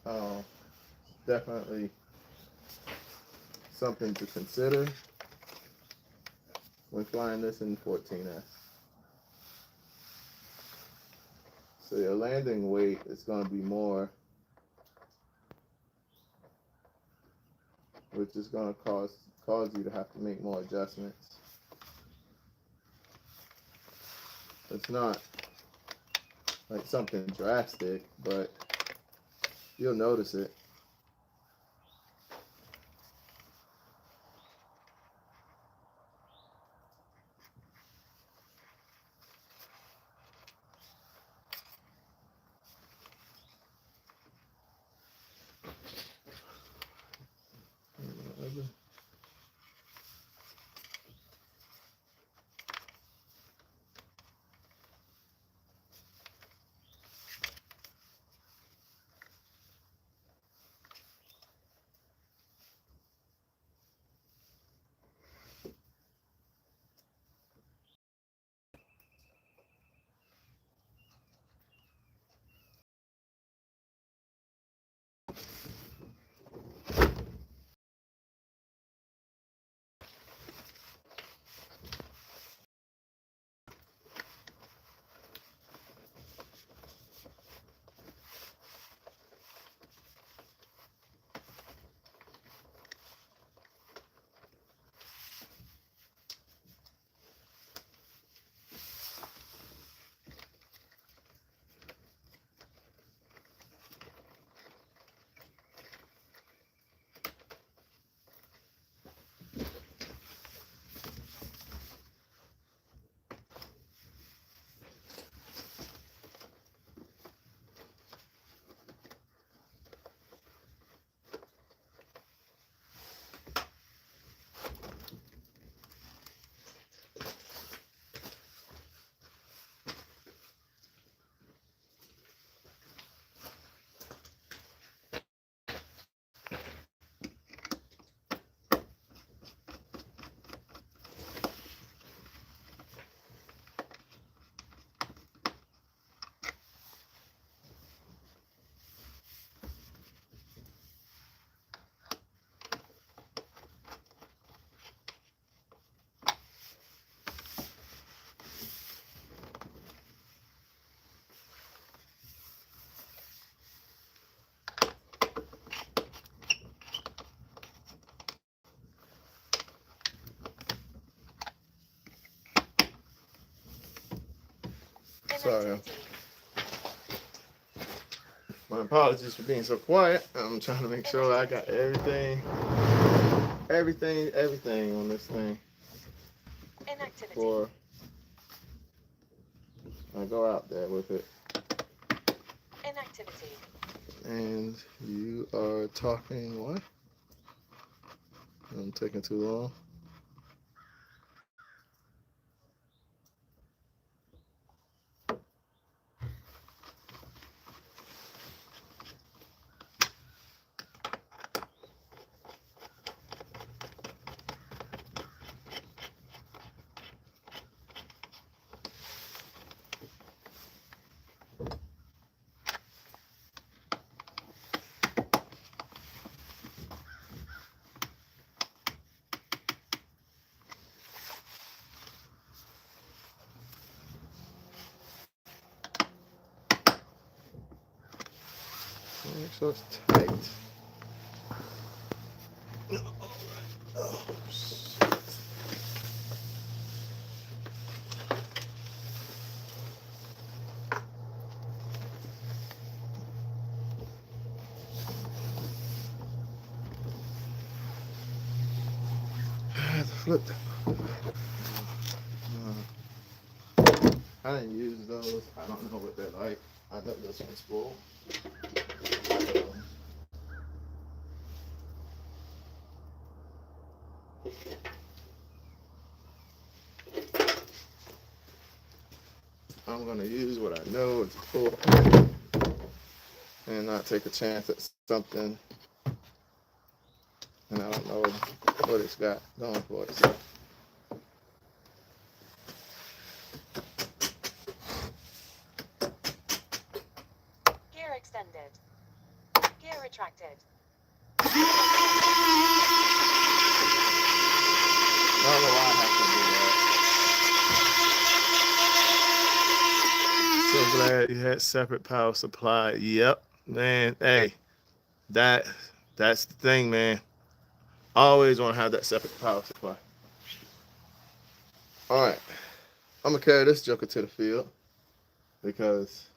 definitely something to consider when flying this in 14S. So your landing weight is going to be more, which is going to cause you to have to make more adjustments. It's not like something drastic, but you'll notice it. Sorry. My apologies for being so quiet. I'm trying to make sure I got everything on this thing before I go out there with it. Inactivity. And you are talking what? I'm taking too long. Make sure it's tight. Oh, shit. I had to flip that. I didn't use those. I don't know what they're like. I know this one's full. I'm gonna use what I know is full and not take a chance at something and I don't know what it's got going for it. So Gear extended. Gear retracted. I don't know why I have to do that. So glad you had separate power supply. Yep, man. Hey, that that's the thing, man. Always want to have that separate power supply. All right, I'm gonna carry this joker to the field because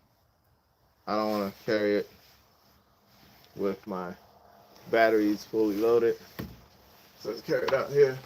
I don't want to carry it with my batteries fully loaded. So let's carry it out here.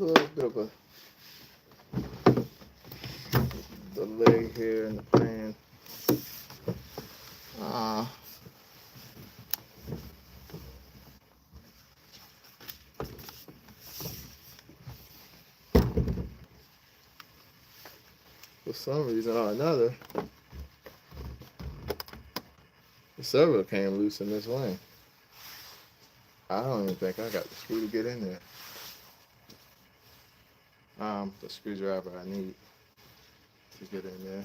A little bit of a delay here in the plan. Uh, for some reason or another, the servo came loose in this wing. I don't even think I got the screw to get in there. The screwdriver I need to get in there.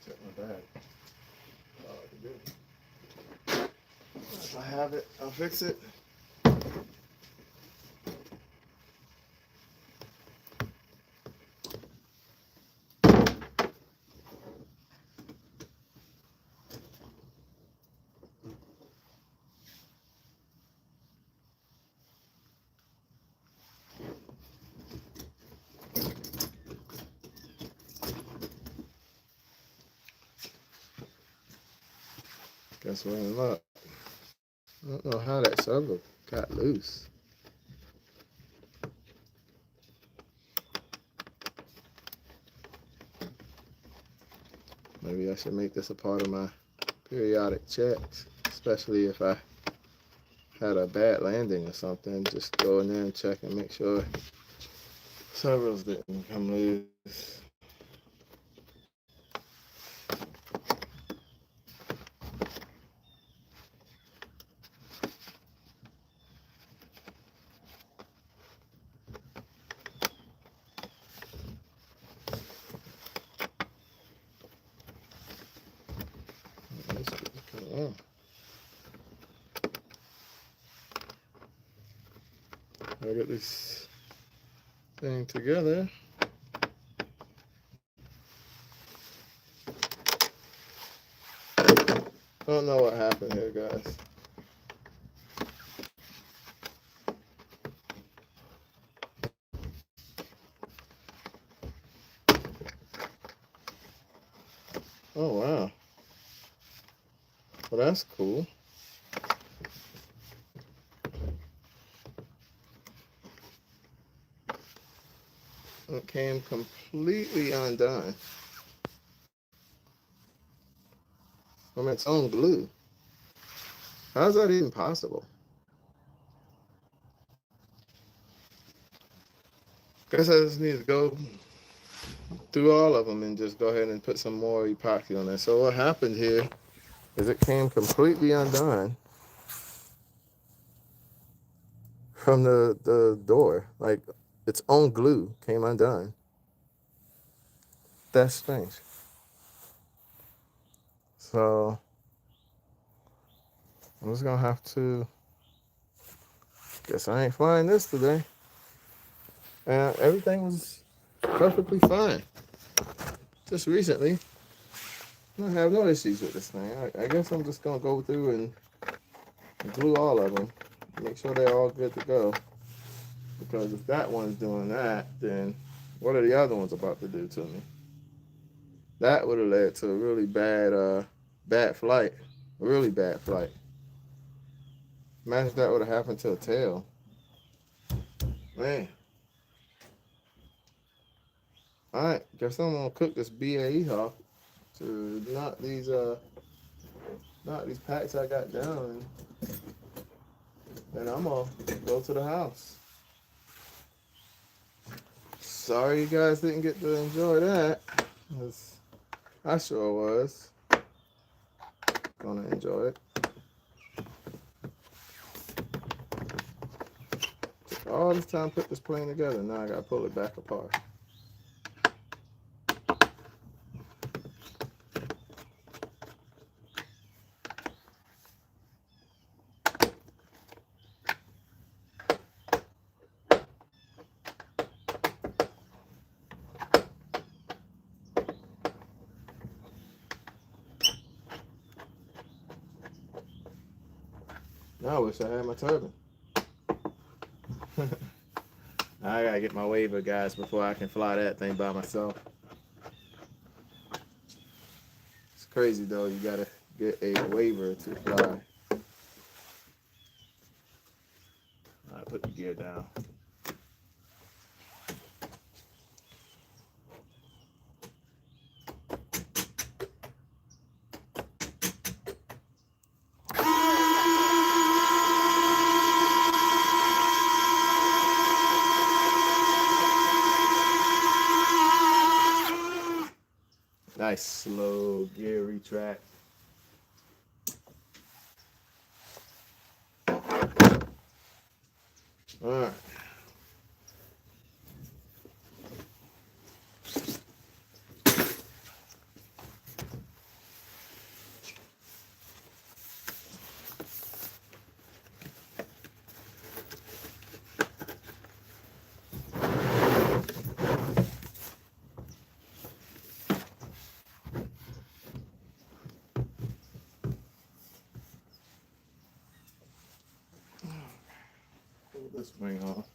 Check my bag. If I have it, I'll fix it. Guess we're in luck. I don't know how that servo got loose. Maybe I should make this a part of my periodic checks, especially if I had a bad landing or something. Just go in there and check and make sure servos didn't come loose. Come on. I get this thing together. don't know what happened here, guys. Oh, wow. Well, that's cool. It came completely undone from its own glue. How's that even possible? Guess I just need to go through all of them and just go ahead and put some more epoxy on there. So what happened here is it came completely undone from the door. Like its own glue came undone. That's strange. So I'm just gonna have to, guess I ain't flying this today. And everything was perfectly fine. Just recently, I have no issues with this thing. I guess I'm just gonna go through and glue all of them. Make sure they're all good to go. Because if that one's doing that, then what are the other ones about to do to me? That would have led to a really bad flight. A really bad flight. Imagine if that would have happened to a tail. Man. Alright, guess I'm gonna cook this BAE Hawk to knock these packs I got down, and I'm gonna go to the house. Sorry you guys didn't get to enjoy that. I sure was gonna enjoy it. Took all this time to put this plane together. Now I gotta pull it back apart. Now I wish I had my turbine. I gotta get my waiver, guys, before I can fly that thing by myself. It's crazy though, you gotta get a waiver to fly. Alright, put the gear down. Nice slow gear retract. All right. Pull this wing off.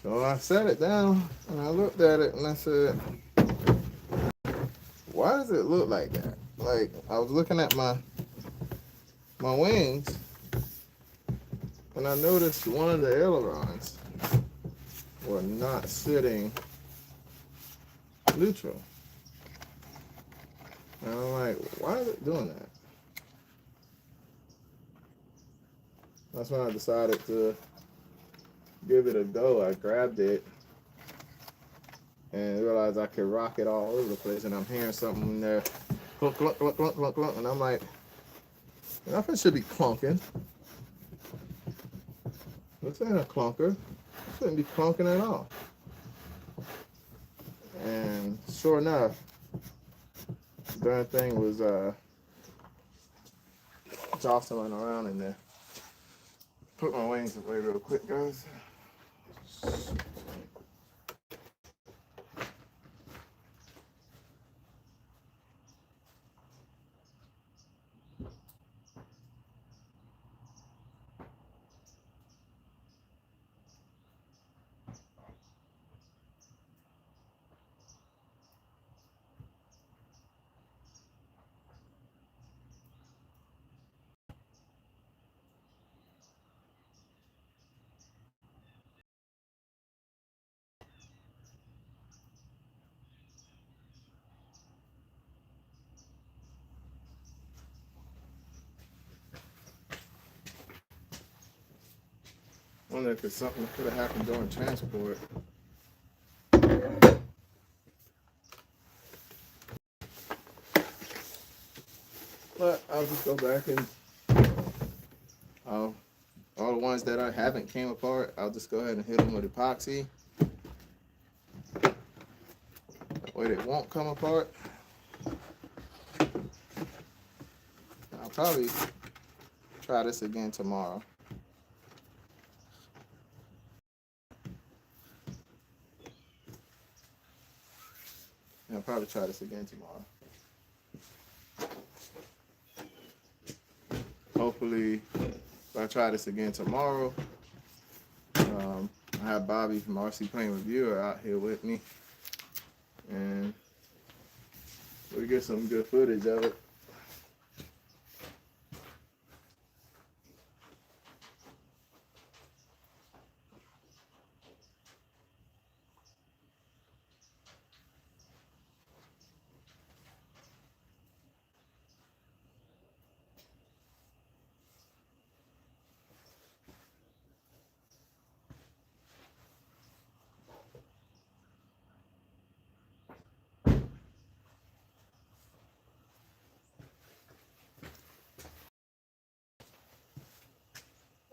So I set it down and I looked at it and I said, why does it look like that? Like I was looking at my wings and and I noticed one of the ailerons were not sitting neutral. And I'm like, why is it doing that? That's when I decided to give it a go. I grabbed it and realized I could rock it all over the place. And I'm hearing something in there, clunk, clunk, clunk, clunk, clunk, clunk. And I'm like, nothing should be clunking. This ain't a clunker. It shouldn't be clunking at all. And sure enough, the darn thing was jostling around in there. Put my wings away real quick, guys. I wonder if it's something that could have happened during transport. But I'll just go back and all the ones that I haven't came apart, I'll just go ahead and hit them with epoxy. That way they won't come apart. I'll probably try this again tomorrow. I'll probably try this again tomorrow. Hopefully, if I try this again tomorrow, I have Bobby from RC Plane Reviewer out here with me, and we get some good footage of it.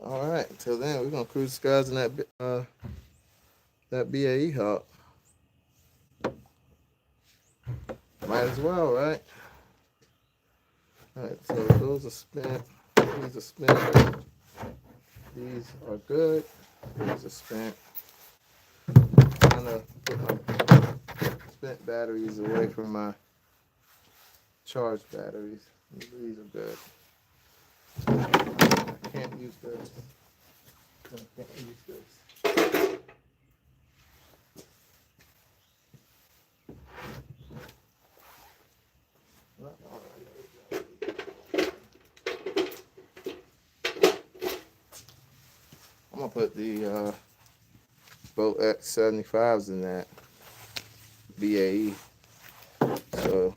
All right, until then, we're gonna cruise the skies in that BAE Hawk. Might as well, right? All right, so those are spent. These are spent. These are good. These are spent. I'm trying to put my spent batteries away from my charged batteries. These are good. I can't use this. I can't use this. I'm gonna put the Boat X75s in that BAE. So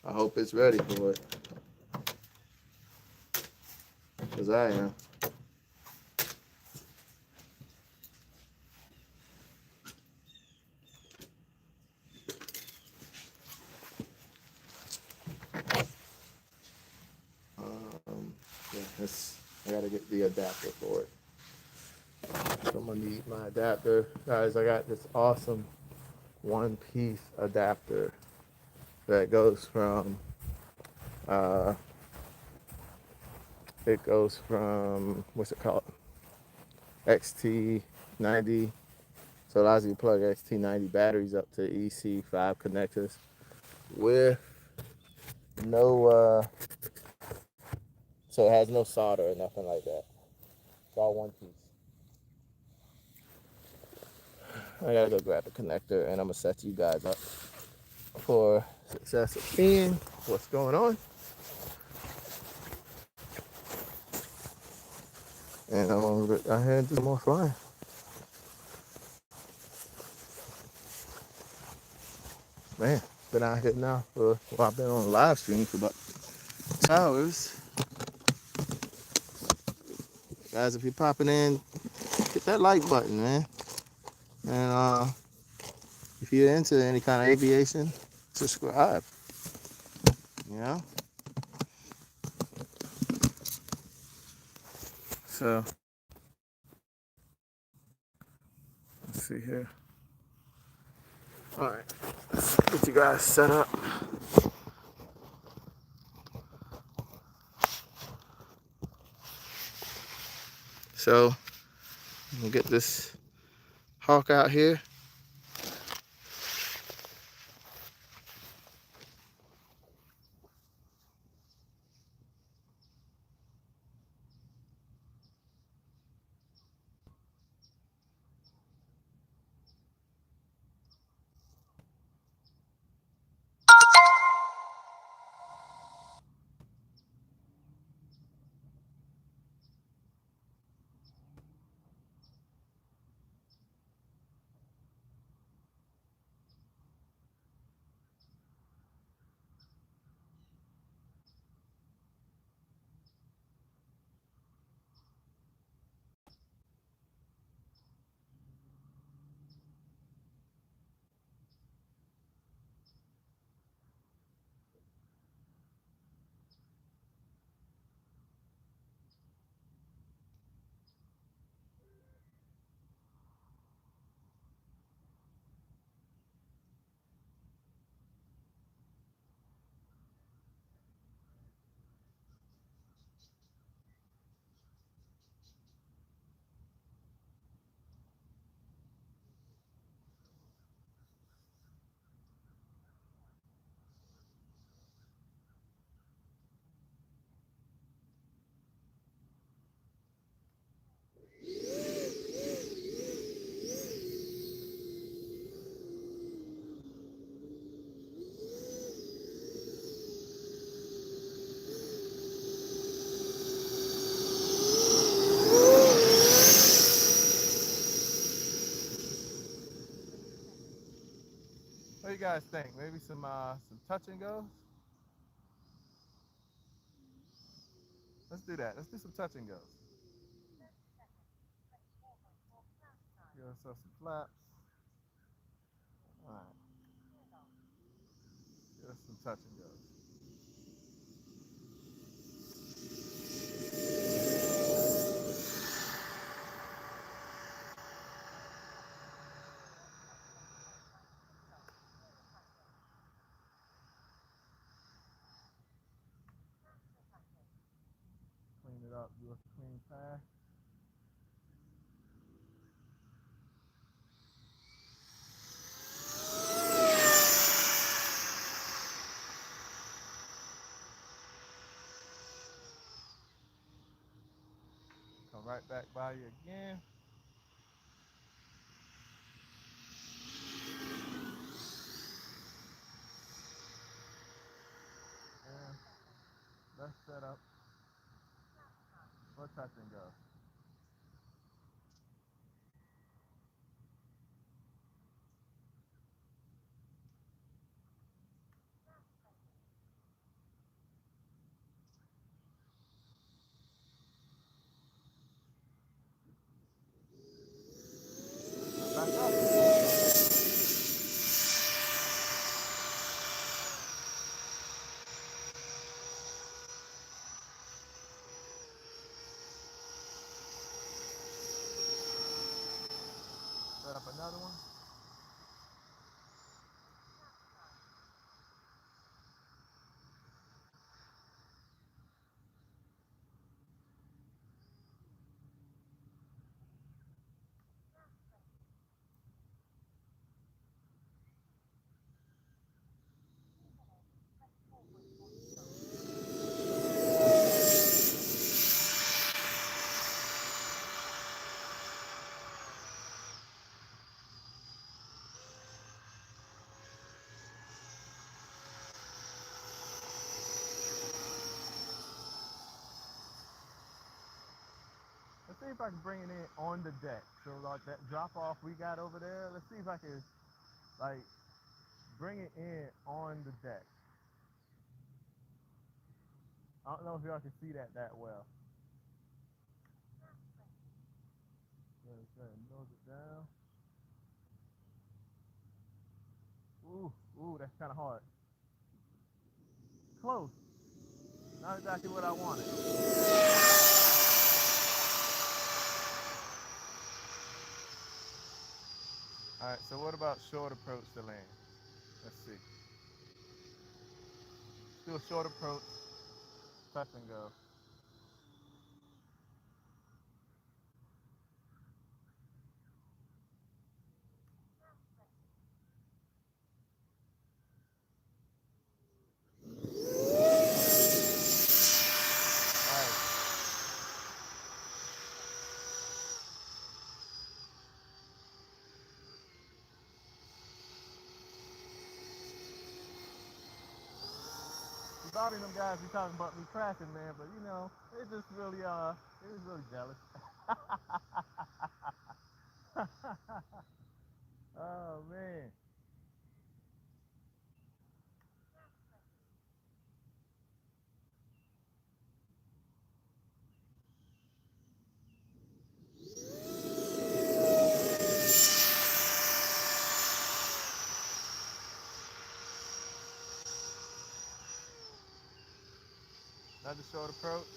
I hope it's ready for it. Because I am. Yeah, I gotta get the adapter for it. So I'm gonna need my adapter. Guys, I got this awesome one-piece adapter that goes from what's it called? XT90. So it allows you to plug XT90 batteries up to EC5 connectors with no so it has no solder or nothing like that. It's all one piece. I gotta go grab the connector and I'm gonna set you guys up for success of seeing what's going on. And I'm gonna get out here and do some more flying. Man, been out here now for, well, I've been on live stream for about 2 hours. Guys, if you're popping in, hit that like button, man. And if you're into any kind of aviation, subscribe. You know? So, let's see here. All right, let's get you guys set up. So, we'll get this hawk out here. What do you guys think? Maybe some touch and goes? Let's do that. Let's do some touch and goes. Give ourselves some flaps. All right. Give us some touch and goes. Clean it up. Do a clean pass. Come right back by you again. And let's set up for touch and go. Back up. Set up another one. see if I can bring it in on the deck. So like that drop off we got over there, let's see if I can like bring it in on the deck. I don't know if y'all can see that well. Nose it down. Ooh, that's kind of hard. Close. Not exactly what I wanted. All right, so what about short approach to land? Let's see. Do a short approach, touch and go. All right. Bobby and them guys be talking about me crashing, man, but you know, it was really jealous. Oh man. Another short approach.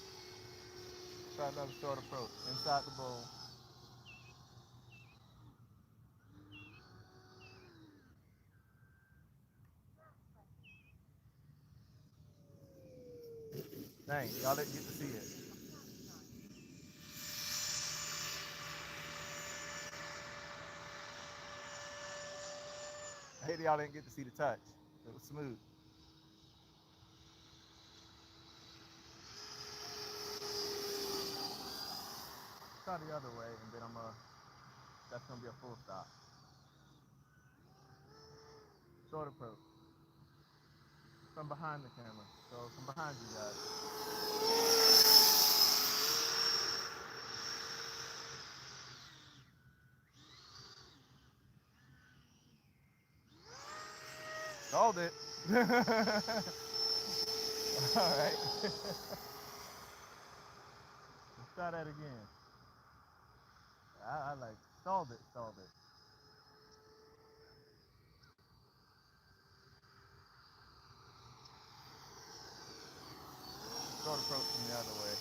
Try another short approach inside the bowl. Dang, y'all didn't get to see it. I hate y'all didn't get to see the touch. It was smooth. Try the other way, and then that's gonna be a full stop. Short approach. From behind the camera. So from behind you guys. Called it. All right. Let's try that again. I like stalled it. Short approach from the other way.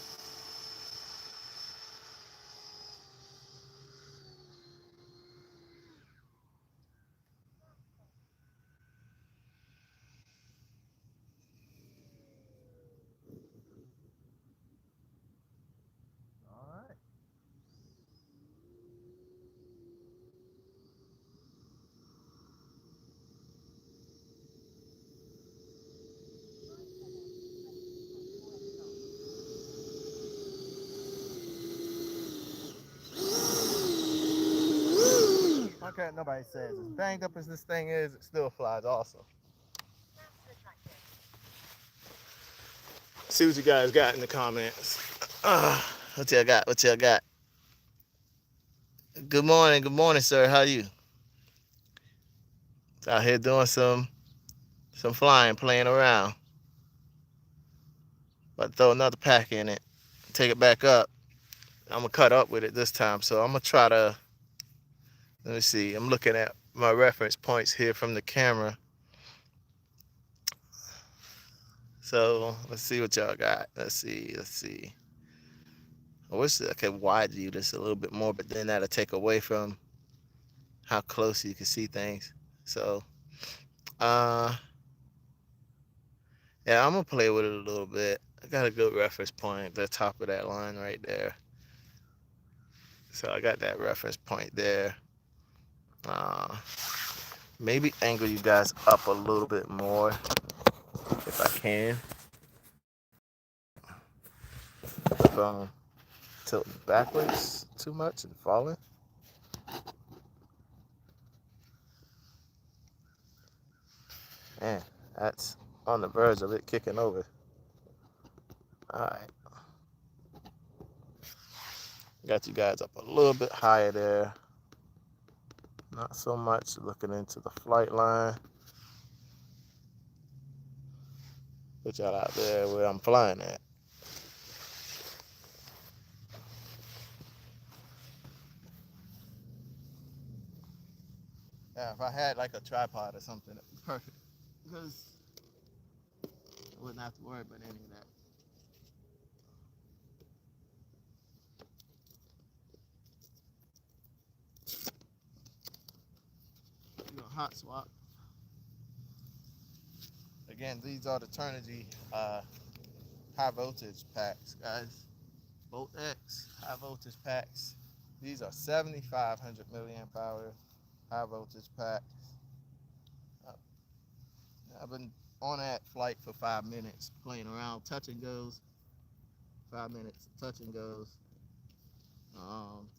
All right. Okay, nobody says as banged up as this thing is, it still flies awesome. See what you guys got in the comments. What y'all got? What y'all got? Good morning, sir. How are you? Out here doing some flying, playing around. About to throw another pack in it, take it back up. I'm gonna cut up with it this time, so I'm gonna try to. Let me see. I'm looking at my reference points here from the camera. So let's see what y'all got. Let's see. I wish I could widen you this a little bit more, but then that'll take away from how close you can see things. So, yeah, I'm gonna play with it a little bit. I got a good reference point at the top of that line right there. So I got that reference point there. Maybe angle you guys up a little bit more if I can. If I'm tilting backwards too much and falling. Man, that's on the verge of it kicking over. All right. got you guys up a little bit higher there. Not so much looking into the flight line. Put y'all out there where I'm flying at. Yeah, if I had like a tripod or something, it'd be perfect. Because I wouldn't have to worry about any of that. Hot swap. Again, these are the Turnigy high voltage packs, guys. Volt X high voltage packs. These are 7,500 milliamp hour high voltage packs. I've been on that flight for 5 minutes, playing around, touch and goes. 5 minutes, touch and goes. I'm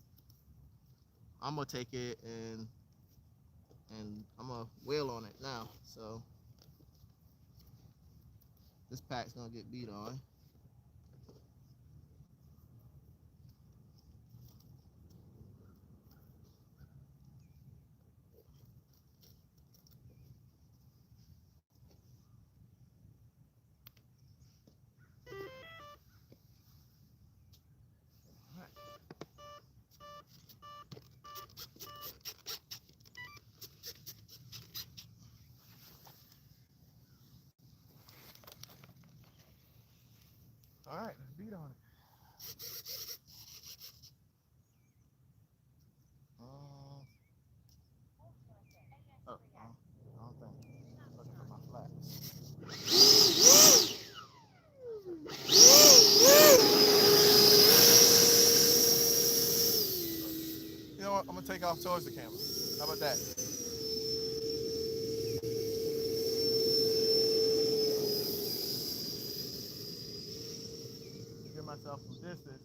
gonna take it and I'm gonna wheel on it now. So this pack's gonna get beat on. All right, let's beat on it. I don't think. I'm looking for my flaps. You know what? I'm gonna take off towards the camera. How about that? Give myself some distance.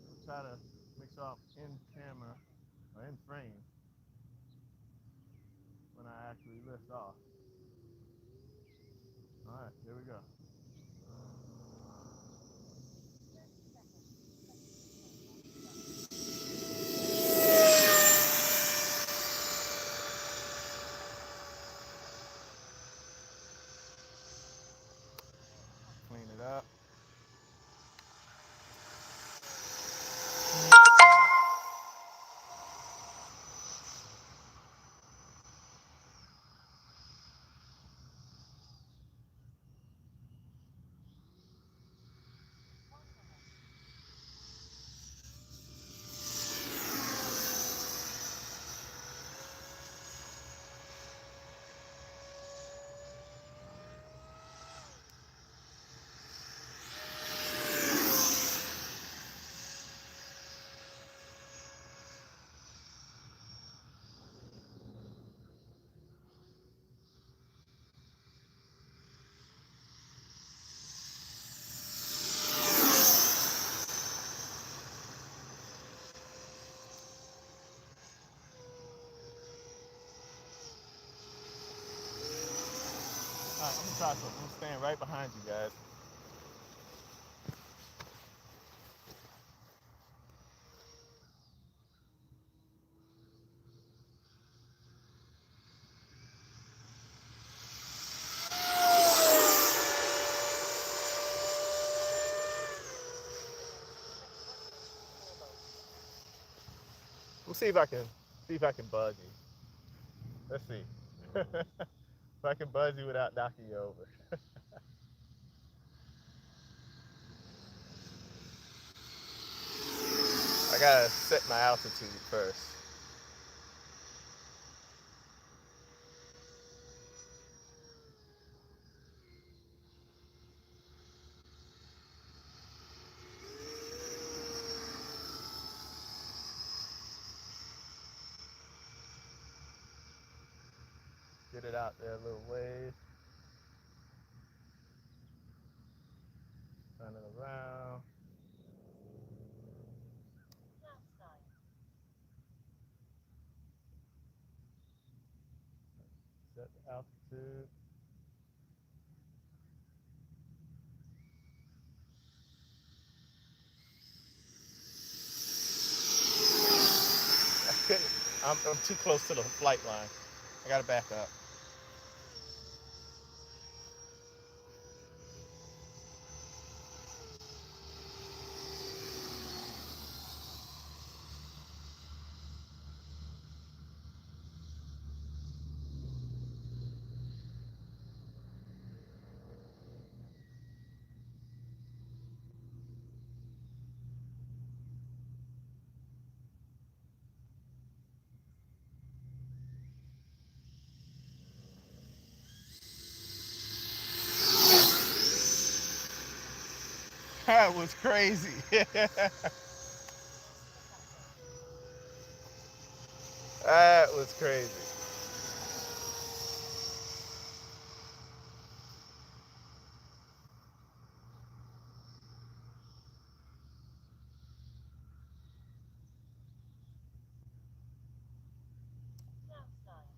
I'll try to make sure I'm in camera or in frame when I actually lift off. All right, here we go. Clean it up. All right, I'm gonna try something. I'm gonna stand right behind you guys. We'll see if I can buzz you. Let's see. If I can buzz you without knocking you over. I gotta set my altitude first. Get it out there a little ways. Turn it around. Set the altitude. I'm too close to the flight line. I gotta back up. That was crazy. That was crazy.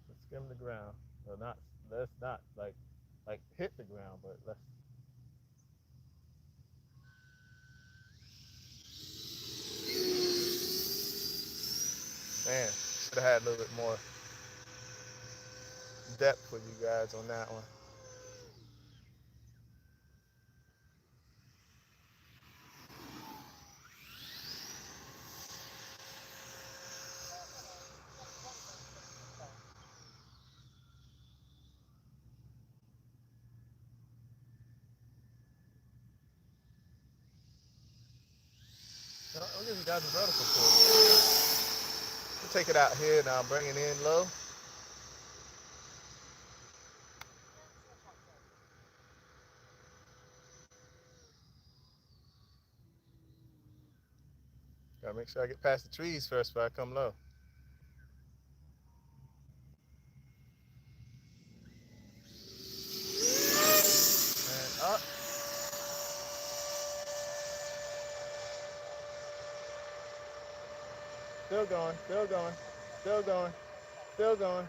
Let's skim the ground. No, not let's not like hit the ground, but let's. Man, should have had a little bit more depth for you guys on that one. I'll give you guys a vertical for it. We'll take it out here now, bring it in low. Gotta make sure I get past the trees first before I come low. And up. Still going, still going, still going, still going.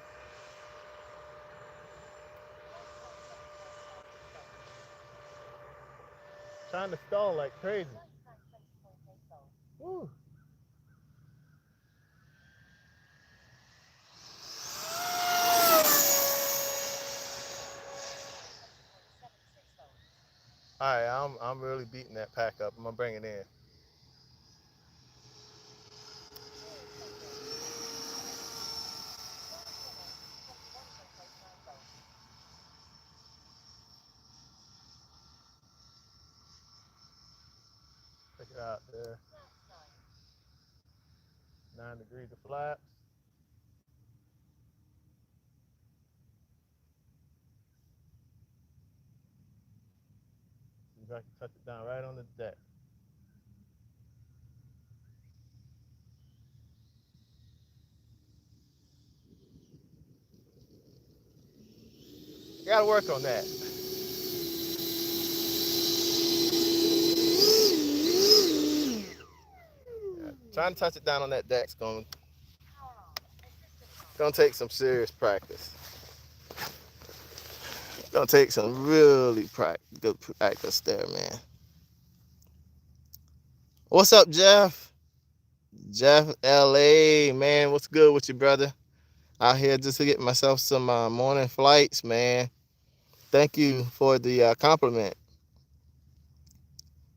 Trying to stall like crazy. Woo. All right, I'm really beating that pack up. I'm gonna bring it in. Check it out there. 9 degrees of flaps. See if I can touch it down right on the deck. Gotta work on that. Yeah, trying to touch it down on that deck's gonna take some serious practice. Gonna take some really good practice there, man. What's up, Jeff? Jeff, LA, man. What's good with you, brother? Out here just to get myself some morning flights, man. Thank you for the compliment.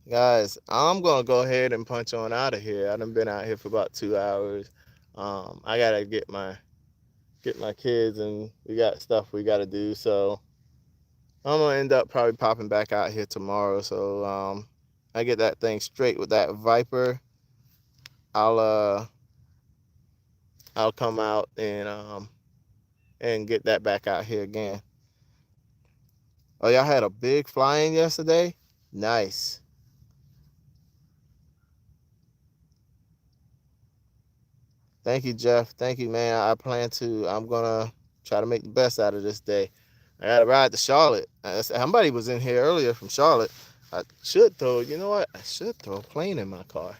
Guys, I'm gonna go ahead and punch on out of here. I done been out here for about 2 hours. I gotta get my kids, and we got stuff we gotta do. So I'm gonna end up probably popping back out here tomorrow. So I get that thing straight with that Viper. I'll come out and get that back out here again. Oh, y'all had a big fly-in yesterday? Nice. Thank you, Jeff. Thank you, man. I'm gonna try to make the best out of this day. I gotta ride to Charlotte. Somebody was in here earlier from Charlotte. I should throw, you know what? I should throw a plane in my car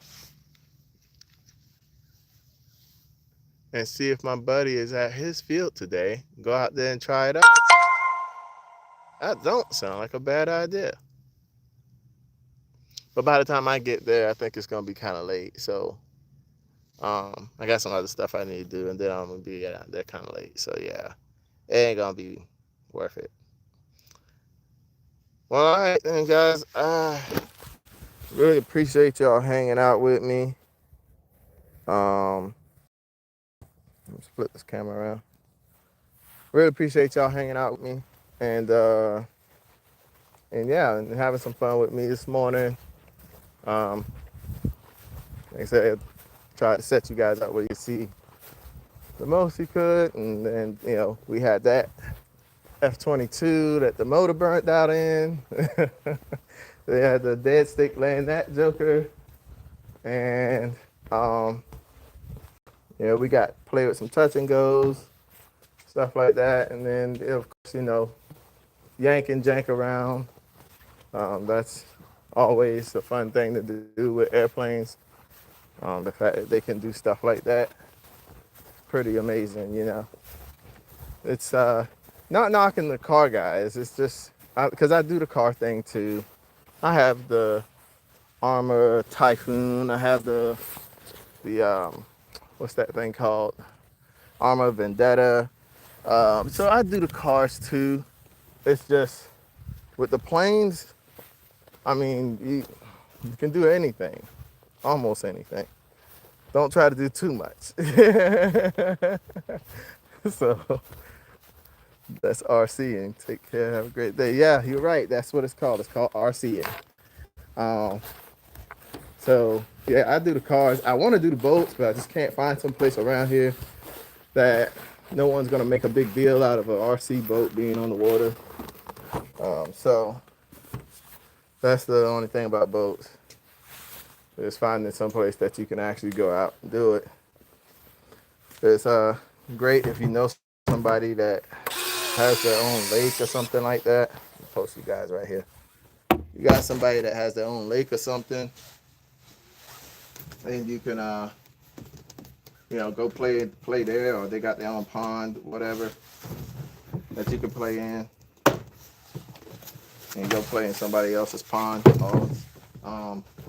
and see if my buddy is at his field today. Go out there and try it out. That don't sound like a bad idea. But by the time I get there, I think it's gonna be kind of late. So I got some other stuff I need to do, and then I'm gonna be out there kind of late. So yeah, it ain't gonna be worth it. Well, all right then, guys. Really appreciate y'all hanging out with me. Um, let me flip this camera around. Really appreciate y'all hanging out with me, and and yeah, and having some fun with me this morning. Um, like I said, try to set you guys up where you see the most you could, and then we had that F-22 that the motor burnt out in. They had the dead stick laying that joker, and um, we got play with some touch and goes, stuff like that, and then of course yank and jank around. That's always a fun thing to do with airplanes. The fact that they can do stuff like that, pretty amazing. It's not knocking the car guys. It's just because I do the car thing too. I have the Armor Typhoon. I have the what's that thing called? Armor Vendetta. So I do the cars too. It's just with the planes. I mean, you can do anything, almost anything. Don't try to do too much. So that's RCing. Take care. Have a great day. Yeah, you're right. That's what it's called. It's called RCing. Um, so yeah, I do the cars. I want to do the boats, but I just can't find some place around here that no one's gonna make a big deal out of a RC boat being on the water. So that's the only thing about boats, is finding some place that you can actually go out and do it. It's great if you know somebody that has their own lake or something like that. I'll post you guys right here. You got somebody that has their own lake or something, and you can go play there, or they got their own pond, whatever, that you can play in, and go play in somebody else's pond.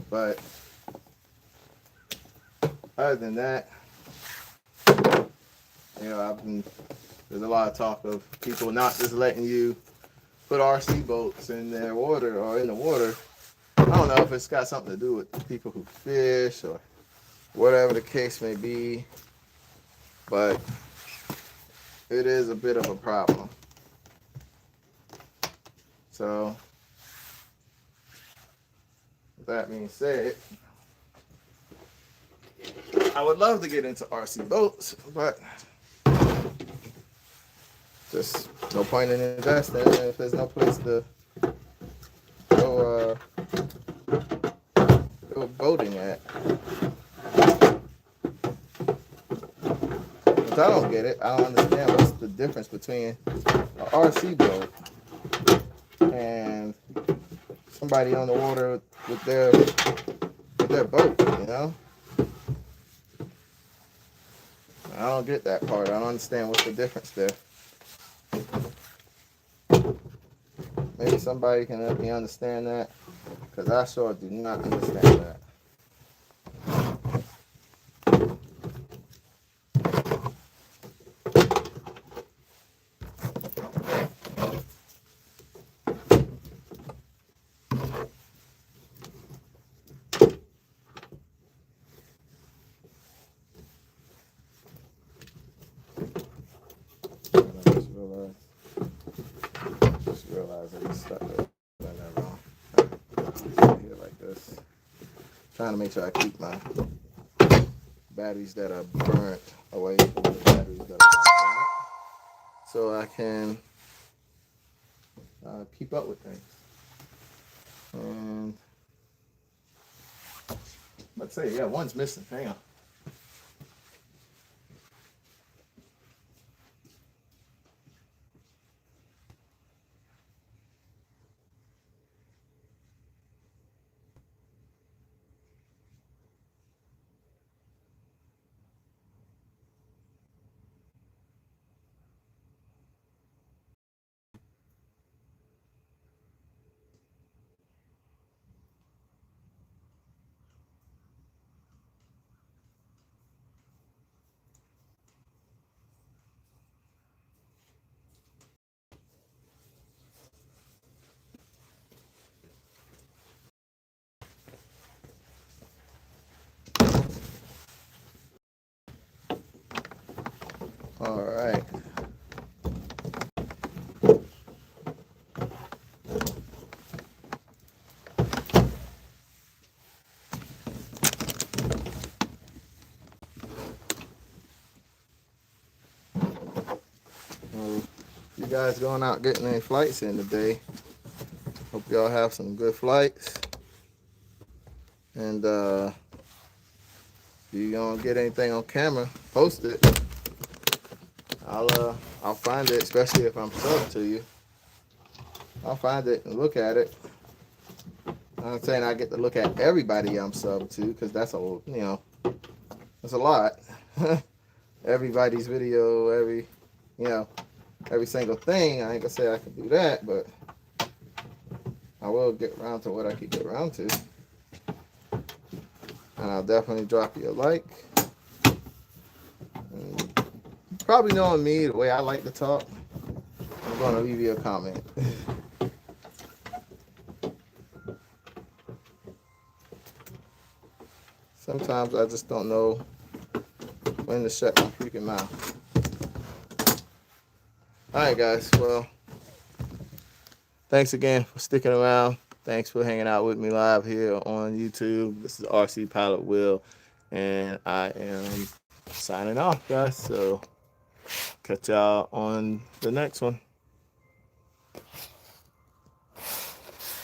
But other than that, there's a lot of talk of people not just letting you put RC boats in their water or in the water. I don't know if it's got something to do with people who fish or whatever the case may be, but it is a bit of a problem. So, with that being said, I would love to get into RC boats, but just no point in investing if there's no place to go boating at. Which I don't get it. I don't understand what's the difference between an RC boat and somebody on the water with their boat. I don't get that part. I don't understand what's the difference there. Maybe somebody can help me understand that, because I sure do not understand that. Just realized I just stuck it wrong. Here like this. Trying to make sure I keep my batteries that are burnt away from the batteries that are not burnt, so I can keep up with things. And let's say, yeah, one's missing. Hang on. All right. Well, you guys going out getting any flights in today? Hope y'all have some good flights. And if you don't get anything on camera, post it. I'll find it, especially if I'm subbed to you. I'll find it and look at it. I'm not saying I get to look at everybody I'm subbed to, because that's that's a lot. Everybody's video, every single thing. I ain't gonna say I can do that, but I will get around to what I can get around to. And I'll definitely drop you a like. And probably knowing me, the way I like to talk, I'm gonna leave you a comment. Sometimes I just don't know when to shut my freaking mouth. Alright guys, well, thanks again for sticking around. Thanks for hanging out with me live here on YouTube. This is RC Pilot Will, and I am signing off, guys. So catch y'all on the next one.